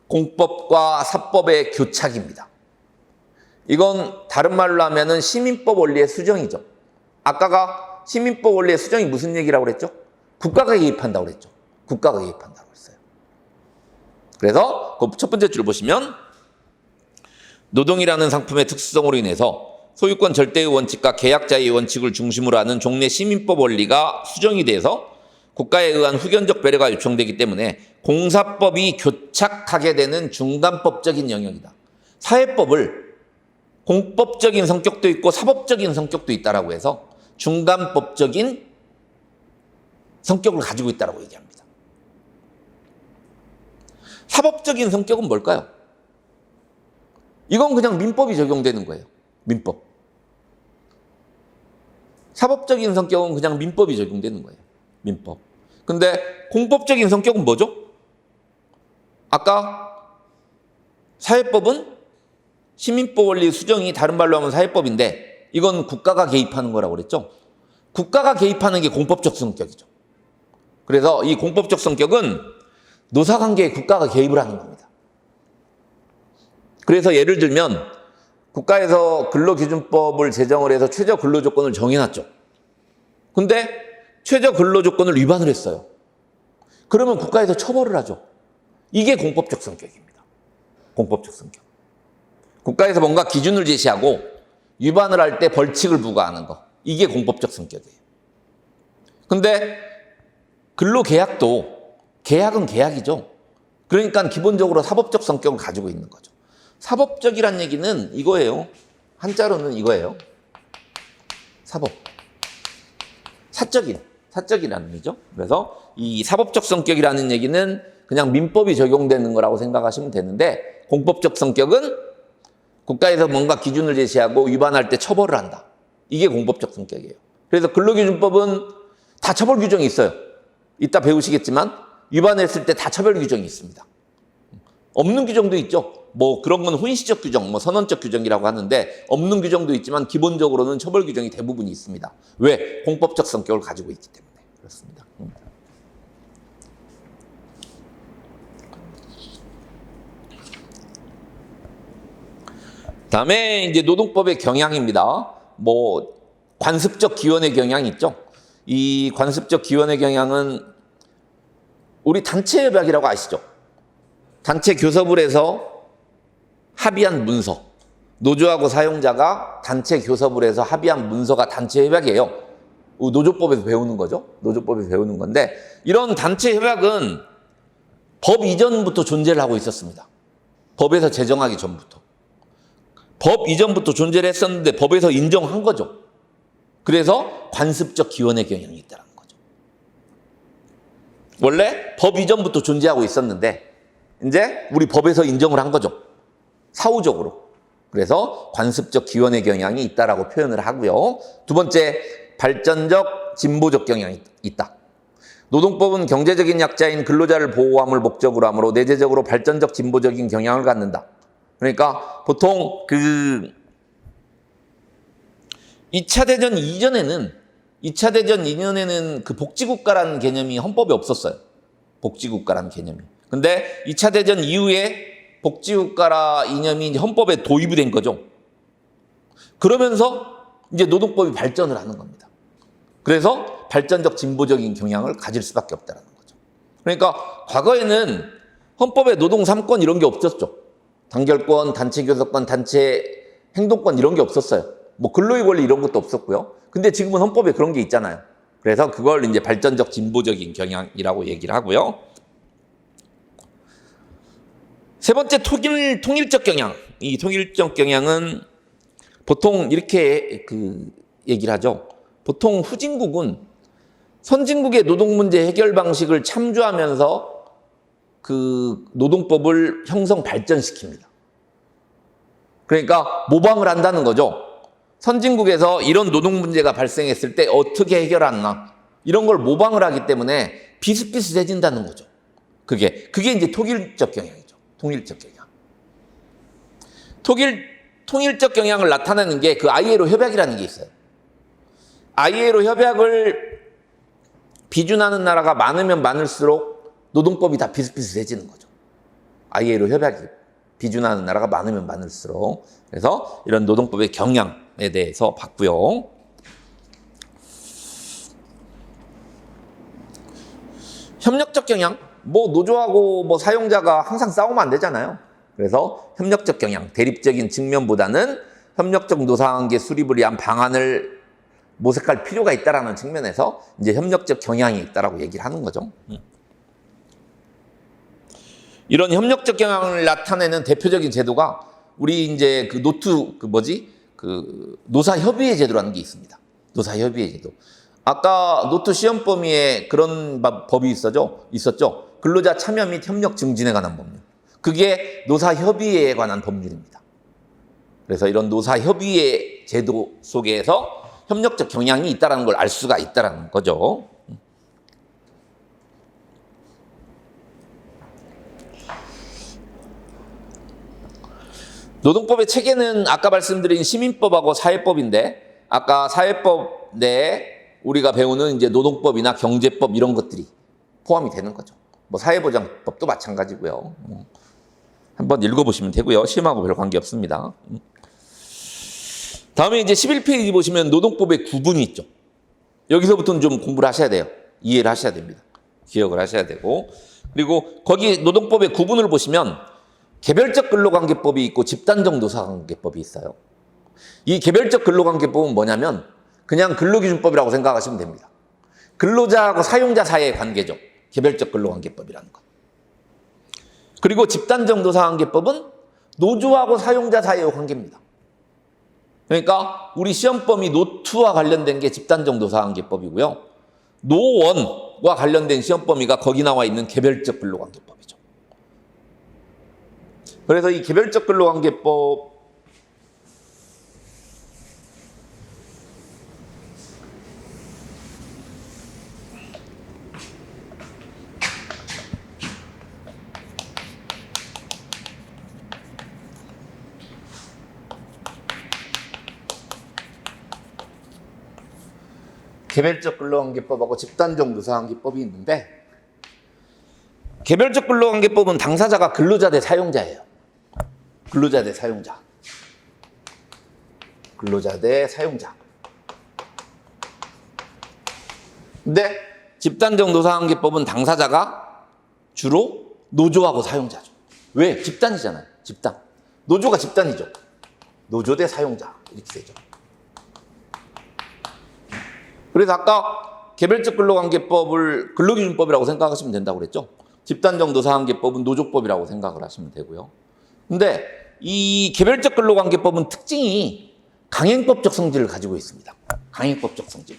공법과 사법의 교착입니다. 이건 다른 말로 하면은 시민법 원리의 수정이죠. 아까가 시민법 원리의 수정이 무슨 얘기라고 그랬죠? 국가가 개입한다고 그랬죠. 국가가 개입한다고 했어요. 그래서 그 첫 번째 줄 보시면 노동이라는 상품의 특수성으로 인해서 소유권 절대의 원칙과 계약자의 원칙을 중심으로 하는 종래 시민법 원리가 수정이 돼서 국가에 의한 후견적 배려가 요청되기 때문에 공사법이 교착하게 되는 중간법적인 영역이다. 사회법을 공법적인 성격도 있고 사법적인 성격도 있다라고 해서 중간법적인 성격을 가지고 있다라고 얘기합니다. 사법적인 성격은 뭘까요? 이건 그냥 민법이 적용되는 거예요. 민법. 사법적인 성격은 그냥 민법이 적용되는 거예요. 민법. 근데 공법적인 성격은 뭐죠? 아까 사회법은 시민법 원리 수정이 다른 말로 하면 사회법인데 이건 국가가 개입하는 거라고 그랬죠? 국가가 개입하는 게 공법적 성격이죠. 그래서 이 공법적 성격은 노사관계에 국가가 개입을 하는 겁니다. 그래서 예를 들면 국가에서 근로기준법을 제정을 해서 최저 근로조건을 정해놨죠. 근데 최저 근로조건을 위반을 했어요. 그러면 국가에서 처벌을 하죠. 이게 공법적 성격입니다. 공법적 성격. 국가에서 뭔가 기준을 제시하고 위반을 할 때 벌칙을 부과하는 거. 이게 공법적 성격이에요. 근데 근로계약도 계약은 계약이죠. 그러니까 기본적으로 사법적 성격을 가지고 있는 거죠. 사법적이란 얘기는 이거예요. 한자로는 이거예요. 사법. 사적이라는 의미죠. 그래서 이 사법적 성격이라는 얘기는 그냥 민법이 적용되는 거라고 생각하시면 되는데 공법적 성격은 국가에서 뭔가 기준을 제시하고 위반할 때 처벌을 한다. 이게 공법적 성격이에요. 그래서 근로기준법은 다 처벌 규정이 있어요. 이따 배우시겠지만 위반했을 때 다 처벌 규정이 있습니다. 없는 규정도 있죠. 뭐 그런 건 훈시적 규정, 뭐 선언적 규정이라고 하는데 없는 규정도 있지만 기본적으로는 처벌 규정이 대부분이 있습니다. 왜? 공법적 성격을 가지고 있기 때문에 그렇습니다. 다음에 이제 노동법의 경향입니다. 뭐 관습적 기원의 경향이 있죠. 이 관습적 기원의 경향은 우리 단체협약이라고 아시죠? 단체 교섭을 해서 합의한 문서, 노조하고 사용자가 단체 교섭을 해서 합의한 문서가 단체 협약이에요. 노조법에서 배우는 거죠. 노조법에서 배우는 건데 이런 단체 협약은 법 이전부터 존재를 하고 있었습니다. 법에서 제정하기 전부터. 법 이전부터 존재를 했었는데 법에서 인정한 거죠. 그래서 관습적 기원의 경향이 있다는 거죠. 원래 법 이전부터 존재하고 있었는데 이제 우리 법에서 인정을 한 거죠. 사후적으로. 그래서 관습적 기원의 경향이 있다라고 표현을 하고요. 두 번째, 발전적 진보적 경향이 있다. 노동법은 경제적인 약자인 근로자를 보호함을 목적으로 하므로 내재적으로 발전적 진보적인 경향을 갖는다. 그러니까 보통 2차 대전 이전에는 그 복지국가라는 개념이 헌법에 없었어요. 복지국가라는 개념이. 근데 2차 대전 이후에 복지국가라 이념이 이제 헌법에 도입이 된 거죠. 그러면서 이제 노동법이 발전을 하는 겁니다. 그래서 발전적 진보적인 경향을 가질 수밖에 없다는 거죠. 그러니까 과거에는 헌법에 노동 3권 이런 게 없었죠. 단결권, 단체 교섭권, 단체 행동권 이런 게 없었어요. 뭐 근로의 권리 이런 것도 없었고요. 근데 지금은 헌법에 그런 게 있잖아요. 그래서 그걸 이제 발전적 진보적인 경향이라고 얘기를 하고요. 세 번째, 통일적 경향. 이 통일적 경향은 보통 이렇게 얘기를 하죠. 보통 후진국은 선진국의 노동 문제 해결 방식을 참조하면서 그 노동법을 형성 발전시킵니다. 그러니까 모방을 한다는 거죠. 선진국에서 이런 노동 문제가 발생했을 때 어떻게 해결하나 이런 걸 모방을 하기 때문에 비슷비슷해진다는 거죠. 그게 이제 통일적 경향이죠. 통일적 경향. 통일적 경향을 나타내는 게 그 ILO 협약이라는 게 있어요. ILO 협약을 비준하는 나라가 많으면 많을수록 노동법이 다 비슷비슷해지는 거죠. ILO 협약이 비준하는 나라가 많으면 많을수록. 그래서 이런 노동법의 경향에 대해서 봤고요. 협력적 경향, 노조하고 사용자가 항상 싸우면 안 되잖아요. 그래서 협력적 경향, 대립적인 측면보다는 협력적 노사관계 수립을 위한 방안을 모색할 필요가 있다라는 측면에서 이제 협력적 경향이 있다라고 얘기를 하는 거죠. 이런 협력적 경향을 나타내는 대표적인 제도가 우리 이제 노사협의회 제도라는 게 있습니다. 노사협의회 제도. 아까 노트 시험 범위에 그런 법이 있었죠. 근로자 참여 및 협력 증진에 관한 법률. 그게 노사협의회에 관한 법률입니다. 그래서 이런 노사협의회 제도 속에서 협력적 경향이 있다는 걸 알 수가 있다는 거죠. 노동법의 체계는 아까 말씀드린 시민법하고 사회법인데, 아까 사회법 내에 우리가 배우는 이제 노동법이나 경제법 이런 것들이 포함이 되는 거죠. 사회보장법도 마찬가지고요. 한번 읽어보시면 되고요. 시험하고 별 관계 없습니다. 다음에 이제 11페이지 보시면 노동법의 구분이 있죠. 여기서부터는 좀 공부를 하셔야 돼요. 이해를 하셔야 됩니다. 기억을 하셔야 되고. 그리고 거기 노동법의 구분을 보시면 개별적 근로관계법이 있고 집단적 노사관계법이 있어요. 이 개별적 근로관계법은 뭐냐면 그냥 근로기준법이라고 생각하시면 됩니다. 근로자하고 사용자 사이의 관계죠. 개별적 근로관계법이라는 거. 그리고 집단적 노사관계법은 노조하고 사용자 사이의 관계입니다. 그러니까 우리 시험범위 노투와 관련된 게 집단적 노사관계법이고요. 노원과 관련된 시험범위가 거기 나와 있는 개별적 근로관계법이죠. 그래서 이 개별적 근로관계법 개별적 근로관계법하고 집단적 노사관계법이 있는데, 개별적 근로관계법은 당사자가 근로자 대 사용자예요. 근로자 대 사용자. 근로자 대 사용자. 근데 집단적 노사관계법은 당사자가 주로 노조하고 사용자죠. 왜? 집단이잖아요. 집단. 노조가 집단이죠. 노조 대 사용자. 이렇게 되죠. 그래서 아까 개별적 근로관계법을 근로기준법이라고 생각하시면 된다고 그랬죠. 집단적 노사관계법은 노조법이라고 생각을 하시면 되고요. 근데 이 개별적 근로관계법은 특징이 강행법적 성질을 가지고 있습니다. 강행법적 성질.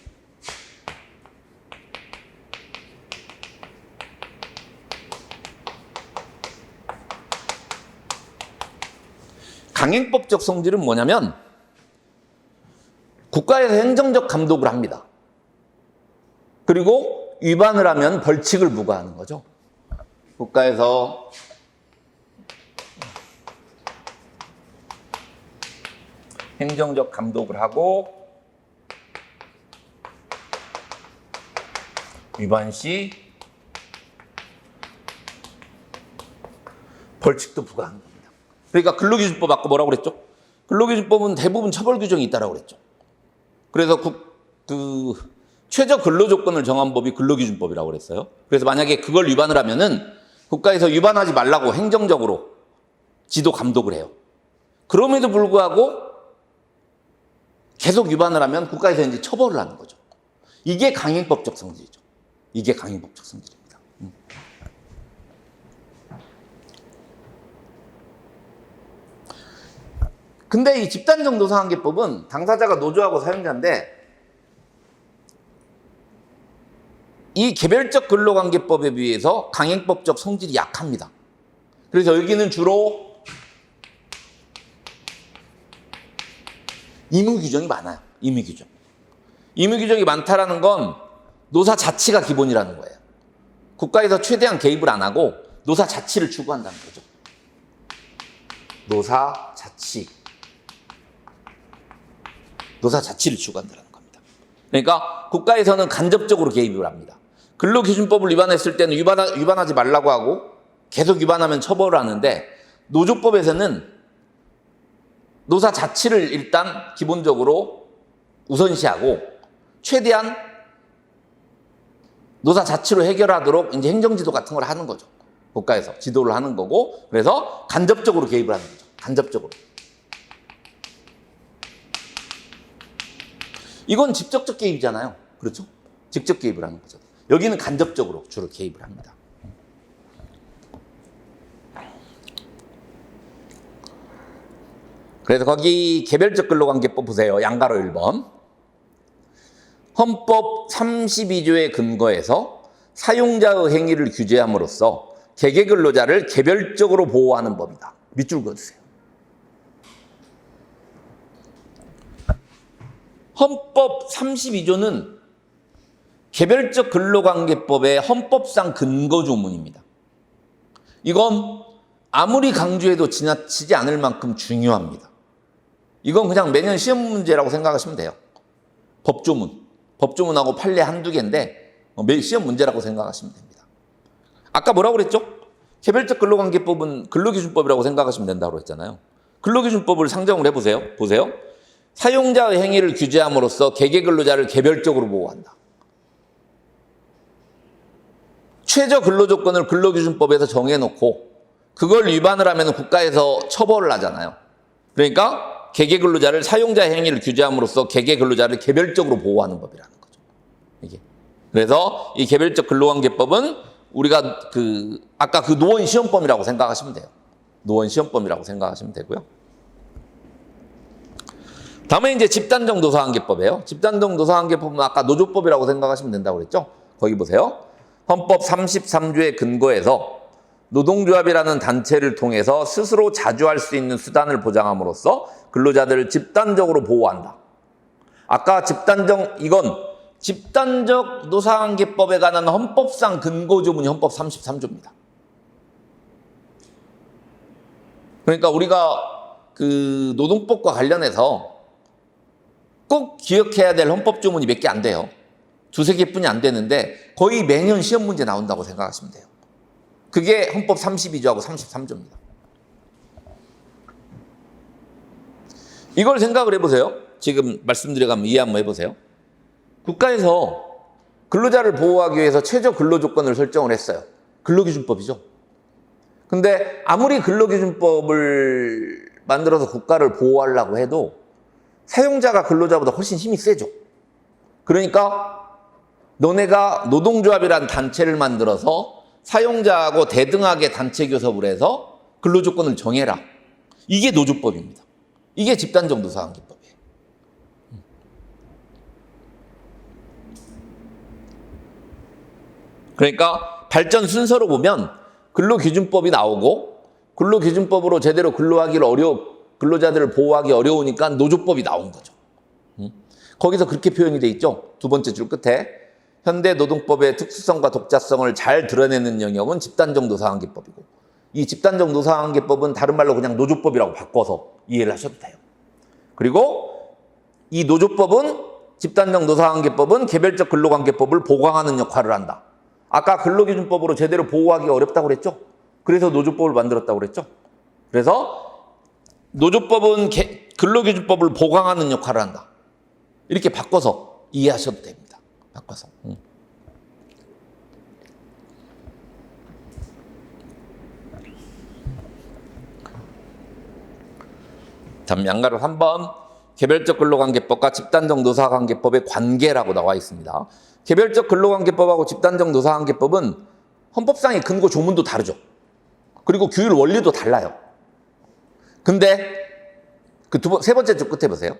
강행법적 성질은 뭐냐면 국가에서 행정적 감독을 합니다. 그리고 위반을 하면 벌칙을 부과하는 거죠. 국가에서 행정적 감독을 하고 위반 시 벌칙도 부과하는 겁니다. 그러니까 근로기준법 아까 뭐라고 그랬죠? 근로기준법은 대부분 처벌 규정이 있다고 그랬죠. 그래서 최저 근로조건을 정한 법이 근로기준법이라고 그랬어요. 그래서 만약에 그걸 위반을 하면은 국가에서 위반하지 말라고 행정적으로 지도 감독을 해요. 그럼에도 불구하고 계속 위반을 하면 국가에서 이제 처벌을 하는 거죠. 이게 강행법적 성질이죠. 이게 강행법적 성질입니다. 근데 이 집단적 노사관계법은 당사자가 노조하고 사용자인데 이 개별적 근로관계법에 비해서 강행법적 성질이 약합니다. 그래서 여기는 주로 의무 규정이 많아요. 의무 규정. 의무 규정이 많다라는 건 노사 자치가 기본이라는 거예요. 국가에서 최대한 개입을 안 하고 노사 자치를 추구한다는 거죠. 노사 자치. 노사 자치를 추구한다는 겁니다. 그러니까 국가에서는 간접적으로 개입을 합니다. 근로기준법을 위반했을 때는 위반하지 말라고 하고 계속 위반하면 처벌을 하는데 노조법에서는 노사 자치를 일단 기본적으로 우선시하고 최대한 노사 자치로 해결하도록 이제 행정지도 같은 걸 하는 거죠. 국가에서 지도를 하는 거고 그래서 간접적으로 개입을 하는 거죠. 간접적으로. 이건 직접적 개입이잖아요. 그렇죠? 직접 개입을 하는 거죠. 여기는 간접적으로 주로 개입을 합니다. 그래서 거기 개별적 근로관계법 보세요. 양가로 1번. 헌법 32조의 근거에서 사용자의 행위를 규제함으로써 개개 근로자를 개별적으로 보호하는 법이다. 밑줄 그어주세요. 헌법 32조는 개별적 근로관계법의 헌법상 근거조문입니다. 이건 아무리 강조해도 지나치지 않을 만큼 중요합니다. 이건 그냥 매년 시험 문제라고 생각하시면 돼요. 법조문. 법조문하고 판례 한두 개인데 매일 시험 문제라고 생각하시면 됩니다. 아까 뭐라고 그랬죠? 개별적 근로관계법은 근로기준법이라고 생각하시면 된다고 했잖아요. 근로기준법을 상정을 해보세요. 보세요. 사용자의 행위를 규제함으로써 개개 근로자를 개별적으로 보호한다. 최저 근로조건을 근로기준법에서 정해놓고 그걸 위반을 하면 국가에서 처벌을 하잖아요. 그러니까 개개 근로자를 사용자의 행위를 규제함으로써 개개 근로자를 개별적으로 보호하는 법이라는 거죠. 이게. 그래서 이 개별적 근로관계법은 우리가 아까 노원 시험범이라고 생각하시면 돼요. 노원 시험범이라고 생각하시면 되고요. 다음에 이제 집단적 노사관계법이에요. 집단적 노사관계법은 아까 노조법이라고 생각하시면 된다고 그랬죠. 거기 보세요. 헌법 33조의 근거에서 노동조합이라는 단체를 통해서 스스로 자주할 수 있는 수단을 보장함으로써 근로자들을 집단적으로 보호한다. 아까 이건 집단적 노사관계법에 관한 헌법상 근거조문이 헌법 33조입니다. 그러니까 우리가 노동법과 관련해서 꼭 기억해야 될 헌법조문이 몇 개 안 돼요. 두세 개뿐이 안 되는데 거의 매년 시험 문제 나온다고 생각하시면 돼요. 그게 헌법 32조하고 33조입니다. 이걸 생각을 해보세요. 지금 말씀드려가면 이해 한번 해보세요. 국가에서 근로자를 보호하기 위해서 최저 근로조건을 설정을 했어요. 근로기준법이죠. 근데 아무리 근로기준법을 만들어서 국가를 보호하려고 해도 사용자가 근로자보다 훨씬 힘이 세죠. 그러니까 너네가 노동조합이라는 단체를 만들어서 사용자하고 대등하게 단체 교섭을 해서 근로조건을 정해라. 이게 노조법입니다. 이게 집단적 노사관계법이에요. 그러니까 발전 순서로 보면 근로기준법이 나오고 근로기준법으로 제대로 근로자들을 보호하기 어려우니까 노조법이 나온 거죠. 거기서 그렇게 표현이 돼 있죠. 두 번째 줄 끝에 현대 노동법의 특수성과 독자성을 잘 드러내는 영역은 집단적 노사관계법이고 이 집단적 노사관계법은 다른 말로 그냥 노조법이라고 바꿔서 이해를 하셔도 돼요. 그리고 이 노조법은 집단적 노사관계법은 개별적 근로관계법을 보강하는 역할을 한다. 아까 근로기준법으로 제대로 보호하기 어렵다고 그랬죠? 그래서 노조법을 만들었다고 그랬죠? 그래서 노조법은 근로기준법을 보강하는 역할을 한다. 이렇게 바꿔서 이해하셔도 됩니다. 바꿔서. 다음 양가로 3번 개별적 근로관계법과 집단적 노사관계법의 관계라고 나와 있습니다. 개별적 근로관계법하고 집단적 노사관계법은 헌법상의 근거 조문도 다르죠. 그리고 규율 원리도 달라요. 근데 세 번째 줄 끝에 보세요.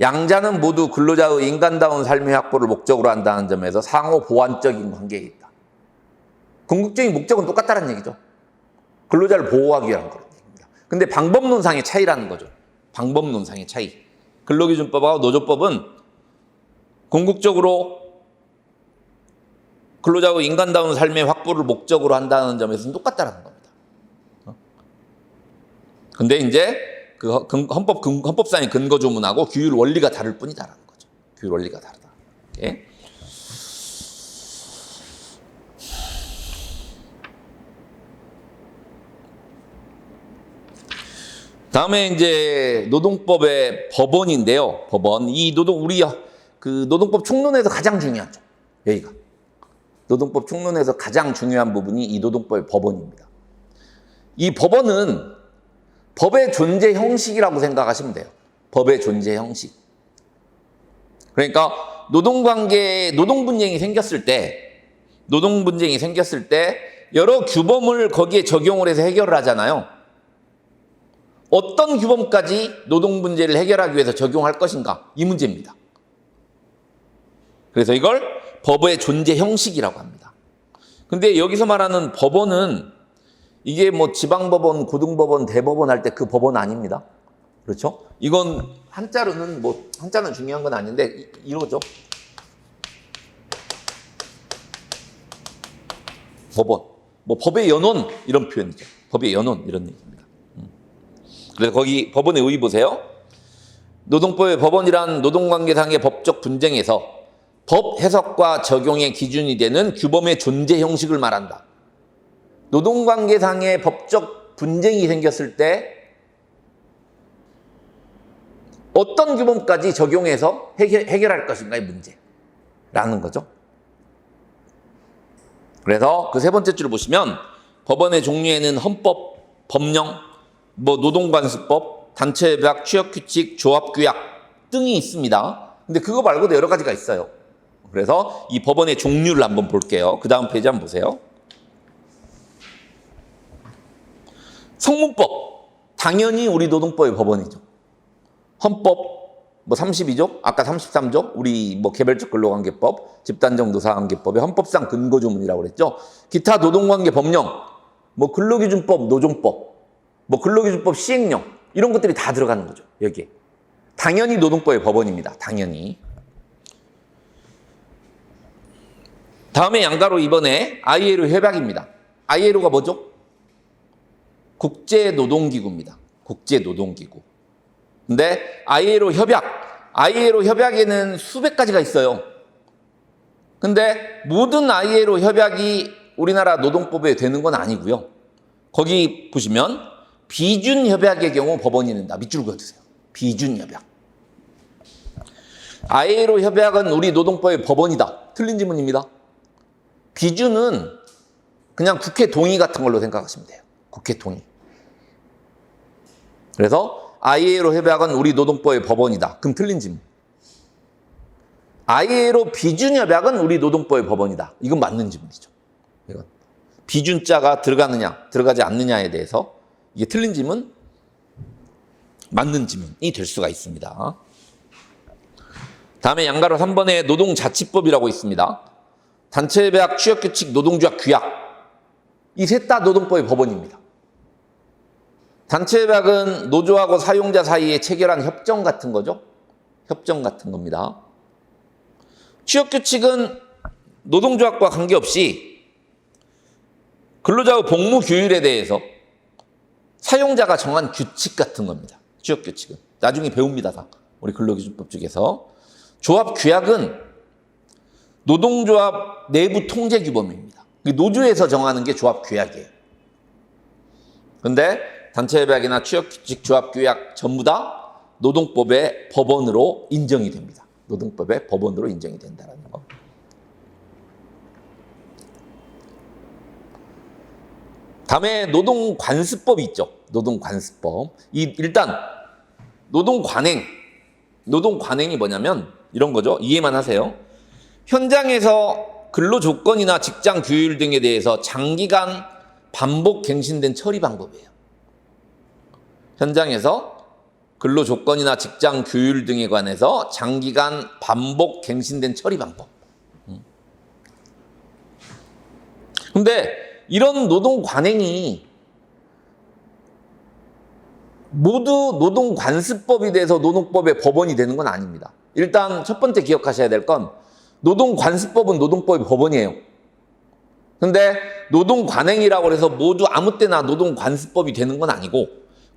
양자는 모두 근로자의 인간다운 삶의 확보를 목적으로 한다는 점에서 상호 보완적인 관계에 있다. 궁극적인 목적은 똑같다는 얘기죠. 근로자를 보호하기 위한 그런 얘기입니다. 근데 방법론상의 차이라는 거죠. 방법론상의 차이. 근로기준법하고 노조법은 궁극적으로 근로자의 인간다운 삶의 확보를 목적으로 한다는 점에서는 똑같다는 겁니다. 근데 이제 그 헌법상의 근거 조문하고 규율 원리가 다를 뿐이다라는 거죠. 규율 원리가 다르다. 예? 다음에 이제 노동법의 법원인데요. 법원. 우리 노동법 총론에서 가장 중요하죠. 여기가. 노동법 총론에서 가장 중요한 부분이 이 노동법의 법원입니다. 이 법원은 법의 존재 형식이라고 생각하시면 돼요. 법의 존재 형식. 그러니까 노동분쟁이 생겼을 때 여러 규범을 거기에 적용을 해서 해결을 하잖아요. 어떤 규범까지 노동문제를 해결하기 위해서 적용할 것인가? 이 문제입니다. 그래서 이걸 법의 존재 형식이라고 합니다. 근데 여기서 말하는 법원은 이게 뭐 지방법원, 고등법원, 대법원 할 때 그 법원 아닙니다. 그렇죠? 이건 한자는 중요한 건 아닌데 이거죠. 법원. 뭐 법의 연원 이런 표현이죠. 법의 연원 이런 얘기입니다. 그래서 거기 법원의 의의 보세요. 노동법의 법원이란 노동관계상의 법적 분쟁에서 법 해석과 적용의 기준이 되는 규범의 존재 형식을 말한다. 노동관계상의 법적 분쟁이 생겼을 때 어떤 규범까지 적용해서 해결할 것인가의 문제라는 거죠. 그래서 그 세 번째 줄을 보시면 법원의 종류에는 헌법, 법령, 노동관습법, 단체협약, 취업규칙, 조합규약 등이 있습니다. 근데 그거 말고도 여러 가지가 있어요. 그래서 이 법원의 종류를 한번 볼게요. 그 다음 페이지 한번 보세요. 성문법, 당연히 우리 노동법의 법원이죠. 헌법, 32조, 아까 33조, 우리 개별적 근로관계법, 집단적 노사관계법의 헌법상 근거조문이라고 그랬죠. 기타 노동관계 법령, 근로기준법, 노동법, 근로기준법 시행령, 이런 것들이 다 들어가는 거죠, 여기에. 당연히 노동법의 법원입니다, 당연히. 다음에 양가로 이번에 ILO 협약입니다. ILO가 뭐죠? 국제노동기구입니다. 국제노동기구. 근데 ILO 협약에는 수백 가지가 있어요. 근데 모든 ILO 협약이 우리나라 노동법에 되는 건 아니고요. 거기 보시면 비준협약의 경우 법원이 된다. 밑줄 그어주세요. 비준협약. ILO 협약은 우리 노동법의 법원이다. 틀린 지문입니다. 비준은 그냥 국회 동의 같은 걸로 생각하시면 돼요. 국회 동의. 그래서 ILO 협약은 우리 노동법의 법원이다. 그럼 틀린 지문. ILO 비준협약은 우리 노동법의 법원이다. 이건 맞는 지문이죠. 이건. 비준자가 들어가느냐, 들어가지 않느냐에 대해서 이게 틀린 지문, 맞는 지문이 될 수가 있습니다. 다음에 양가로 3번에 노동자치법이라고 있습니다. 단체협약, 취업규칙, 노동조합, 규약. 이 셋 다 노동법의 법원입니다. 단체협약은 노조하고 사용자 사이에 체결한 협정 같은 거죠. 협정 같은 겁니다. 취업규칙은 노동조합과 관계없이 근로자의 복무 규율에 대해서 사용자가 정한 규칙 같은 겁니다. 취업규칙은. 나중에 배웁니다. 다. 우리 근로기준법 쪽에서. 조합 규약은 노동조합 내부 통제 규범입니다. 노조에서 정하는 게 조합 규약이에요. 그런데 단체협약이나 취업규칙, 조합 규약 전부 다 노동법의 법원으로 인정이 됩니다. 노동법의 법원으로 인정이 된다는 거. 다음에 노동관습법이 있죠. 노동관습법. 일단 노동관행이 뭐냐면 이런 거죠. 이해만 하세요. 현장에서 근로 조건이나 직장 규율 등에 대해서 장기간 반복 갱신된 처리 방법이에요. 현장에서 근로 조건이나 직장 규율 등에 관해서 장기간 반복 갱신된 처리 방법. 근데 이런 노동 관행이 모두 노동관습법이 돼서 노동법의 법원이 되는 건 아닙니다. 일단 첫 번째 기억하셔야 될 건 노동관습법은 노동법의 법원이에요. 근데 노동관행이라고 해서 모두 아무 때나 노동관습법이 되는 건 아니고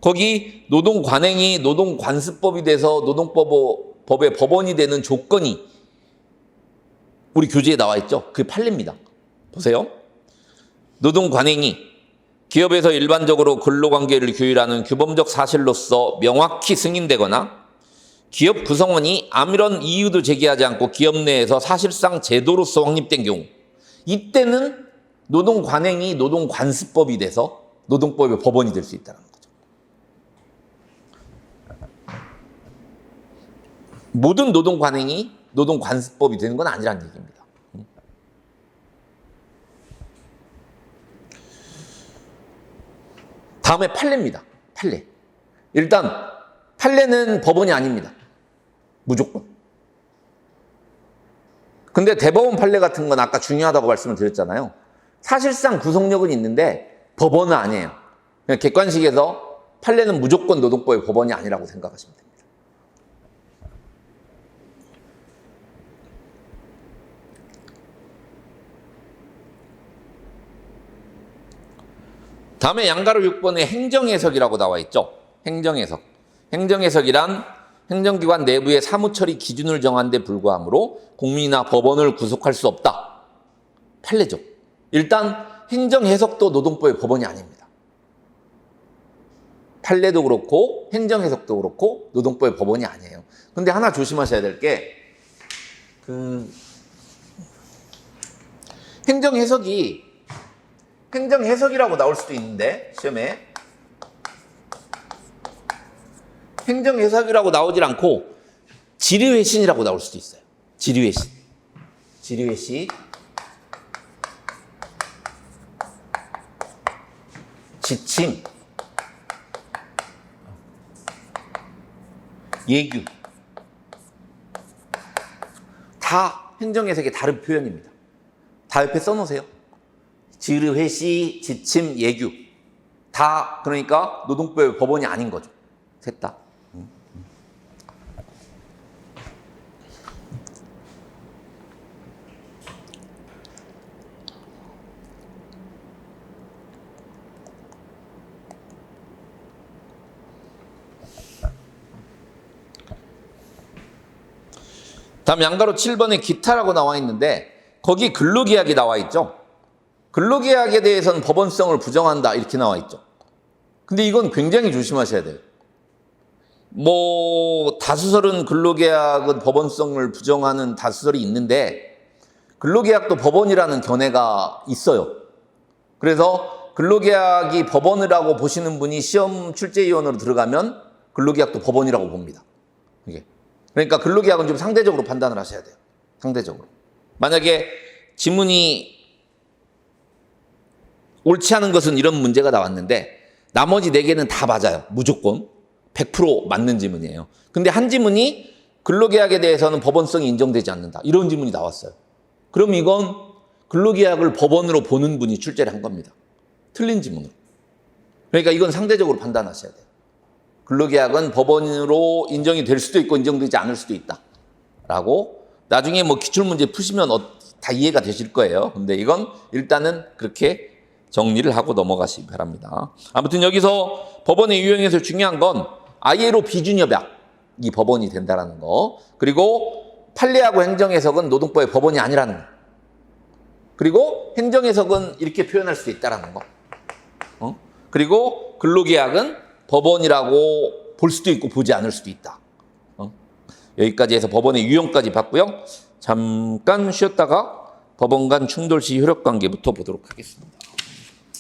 거기 노동관행이 노동관습법이 돼서 노동법의 법원이 되는 조건이 우리 교재에 나와 있죠. 그게 판례입니다. 보세요. 노동관행이 기업에서 일반적으로 근로관계를 규율하는 규범적 사실로서 명확히 승인되거나 기업 구성원이 아무런 이유도 제기하지 않고 기업 내에서 사실상 제도로서 확립된 경우 이때는 노동관행이 노동관습법이 돼서 노동법의 법원이 될 수 있다는 거죠. 모든 노동관행이 노동관습법이 되는 건 아니라는 얘기입니다. 다음에 판례입니다. 판례. 일단 판례는 법원이 아닙니다. 무조건. 근데 대법원 판례 같은 건 아까 중요하다고 말씀을 드렸잖아요. 사실상 구속력은 있는데 법원은 아니에요. 그냥 객관식에서 판례는 무조건 노동법의 법원이 아니라고 생각하시면 됩니다. 다음에 양가로 6번에 행정해석이라고 나와 있죠. 행정해석. 행정해석이란 행정기관 내부의 사무처리 기준을 정한 데 불과하므로 국민이나 법원을 구속할 수 없다. 판례죠. 일단 행정해석도 노동법의 법원이 아닙니다. 판례도 그렇고 행정해석도 그렇고 노동법의 법원이 아니에요. 근데 하나 조심하셔야 될 게 행정해석이라고 나올 수도 있는데 시험에 행정해석이라고 나오질 않고 지리회신이라고 나올 수도 있어요. 지리회신. 지침, 예규 다 행정해석의 다른 표현입니다. 다 옆에 써놓으세요. 지르회시, 지침, 예규 다 그러니까 노동법의 법원이 아닌 거죠. 셋 다. 다음 양가로 7번에 기타라고 나와 있는데 거기 근로계약이 나와 있죠. 근로계약에 대해서는 법원성을 부정한다 이렇게 나와 있죠. 근데 이건 굉장히 조심하셔야 돼요. 다수설은 근로계약은 법원성을 부정하는 다수설이 있는데 근로계약도 법원이라는 견해가 있어요. 그래서 근로계약이 법원이라고 보시는 분이 시험 출제위원으로 들어가면 근로계약도 법원이라고 봅니다. 이게. 그러니까 근로계약은 좀 상대적으로 판단을 하셔야 돼요. 상대적으로. 만약에 지문이 옳지 않은 것은 이런 문제가 나왔는데 나머지 4개는 다 맞아요. 무조건 100% 맞는 지문이에요. 근데 한 지문이 근로계약에 대해서는 법원성이 인정되지 않는다. 이런 지문이 나왔어요. 그럼 이건 근로계약을 법원으로 보는 분이 출제를 한 겁니다. 틀린 지문으로. 그러니까 이건 상대적으로 판단하셔야 돼요. 근로계약은 법원으로 인정이 될 수도 있고 인정되지 않을 수도 있다. 라고 나중에 뭐 기출문제 푸시면 다 이해가 되실 거예요. 근데 이건 일단은 그렇게 정리를 하고 넘어가시기 바랍니다. 아무튼 여기서 법원의 유형에서 중요한 건 ILO 비준협약이 법원이 된다라는 거. 그리고 판례하고 행정해석은 노동법의 법원이 아니라는 거. 그리고 행정해석은 이렇게 표현할 수 있다라는 거. 그리고 근로계약은 법원이라고 볼 수도 있고 보지 않을 수도 있다. 여기까지 해서 법원의 유형까지 봤고요. 잠깐 쉬었다가 법원 간 충돌 시 효력관계부터 보도록 하겠습니다.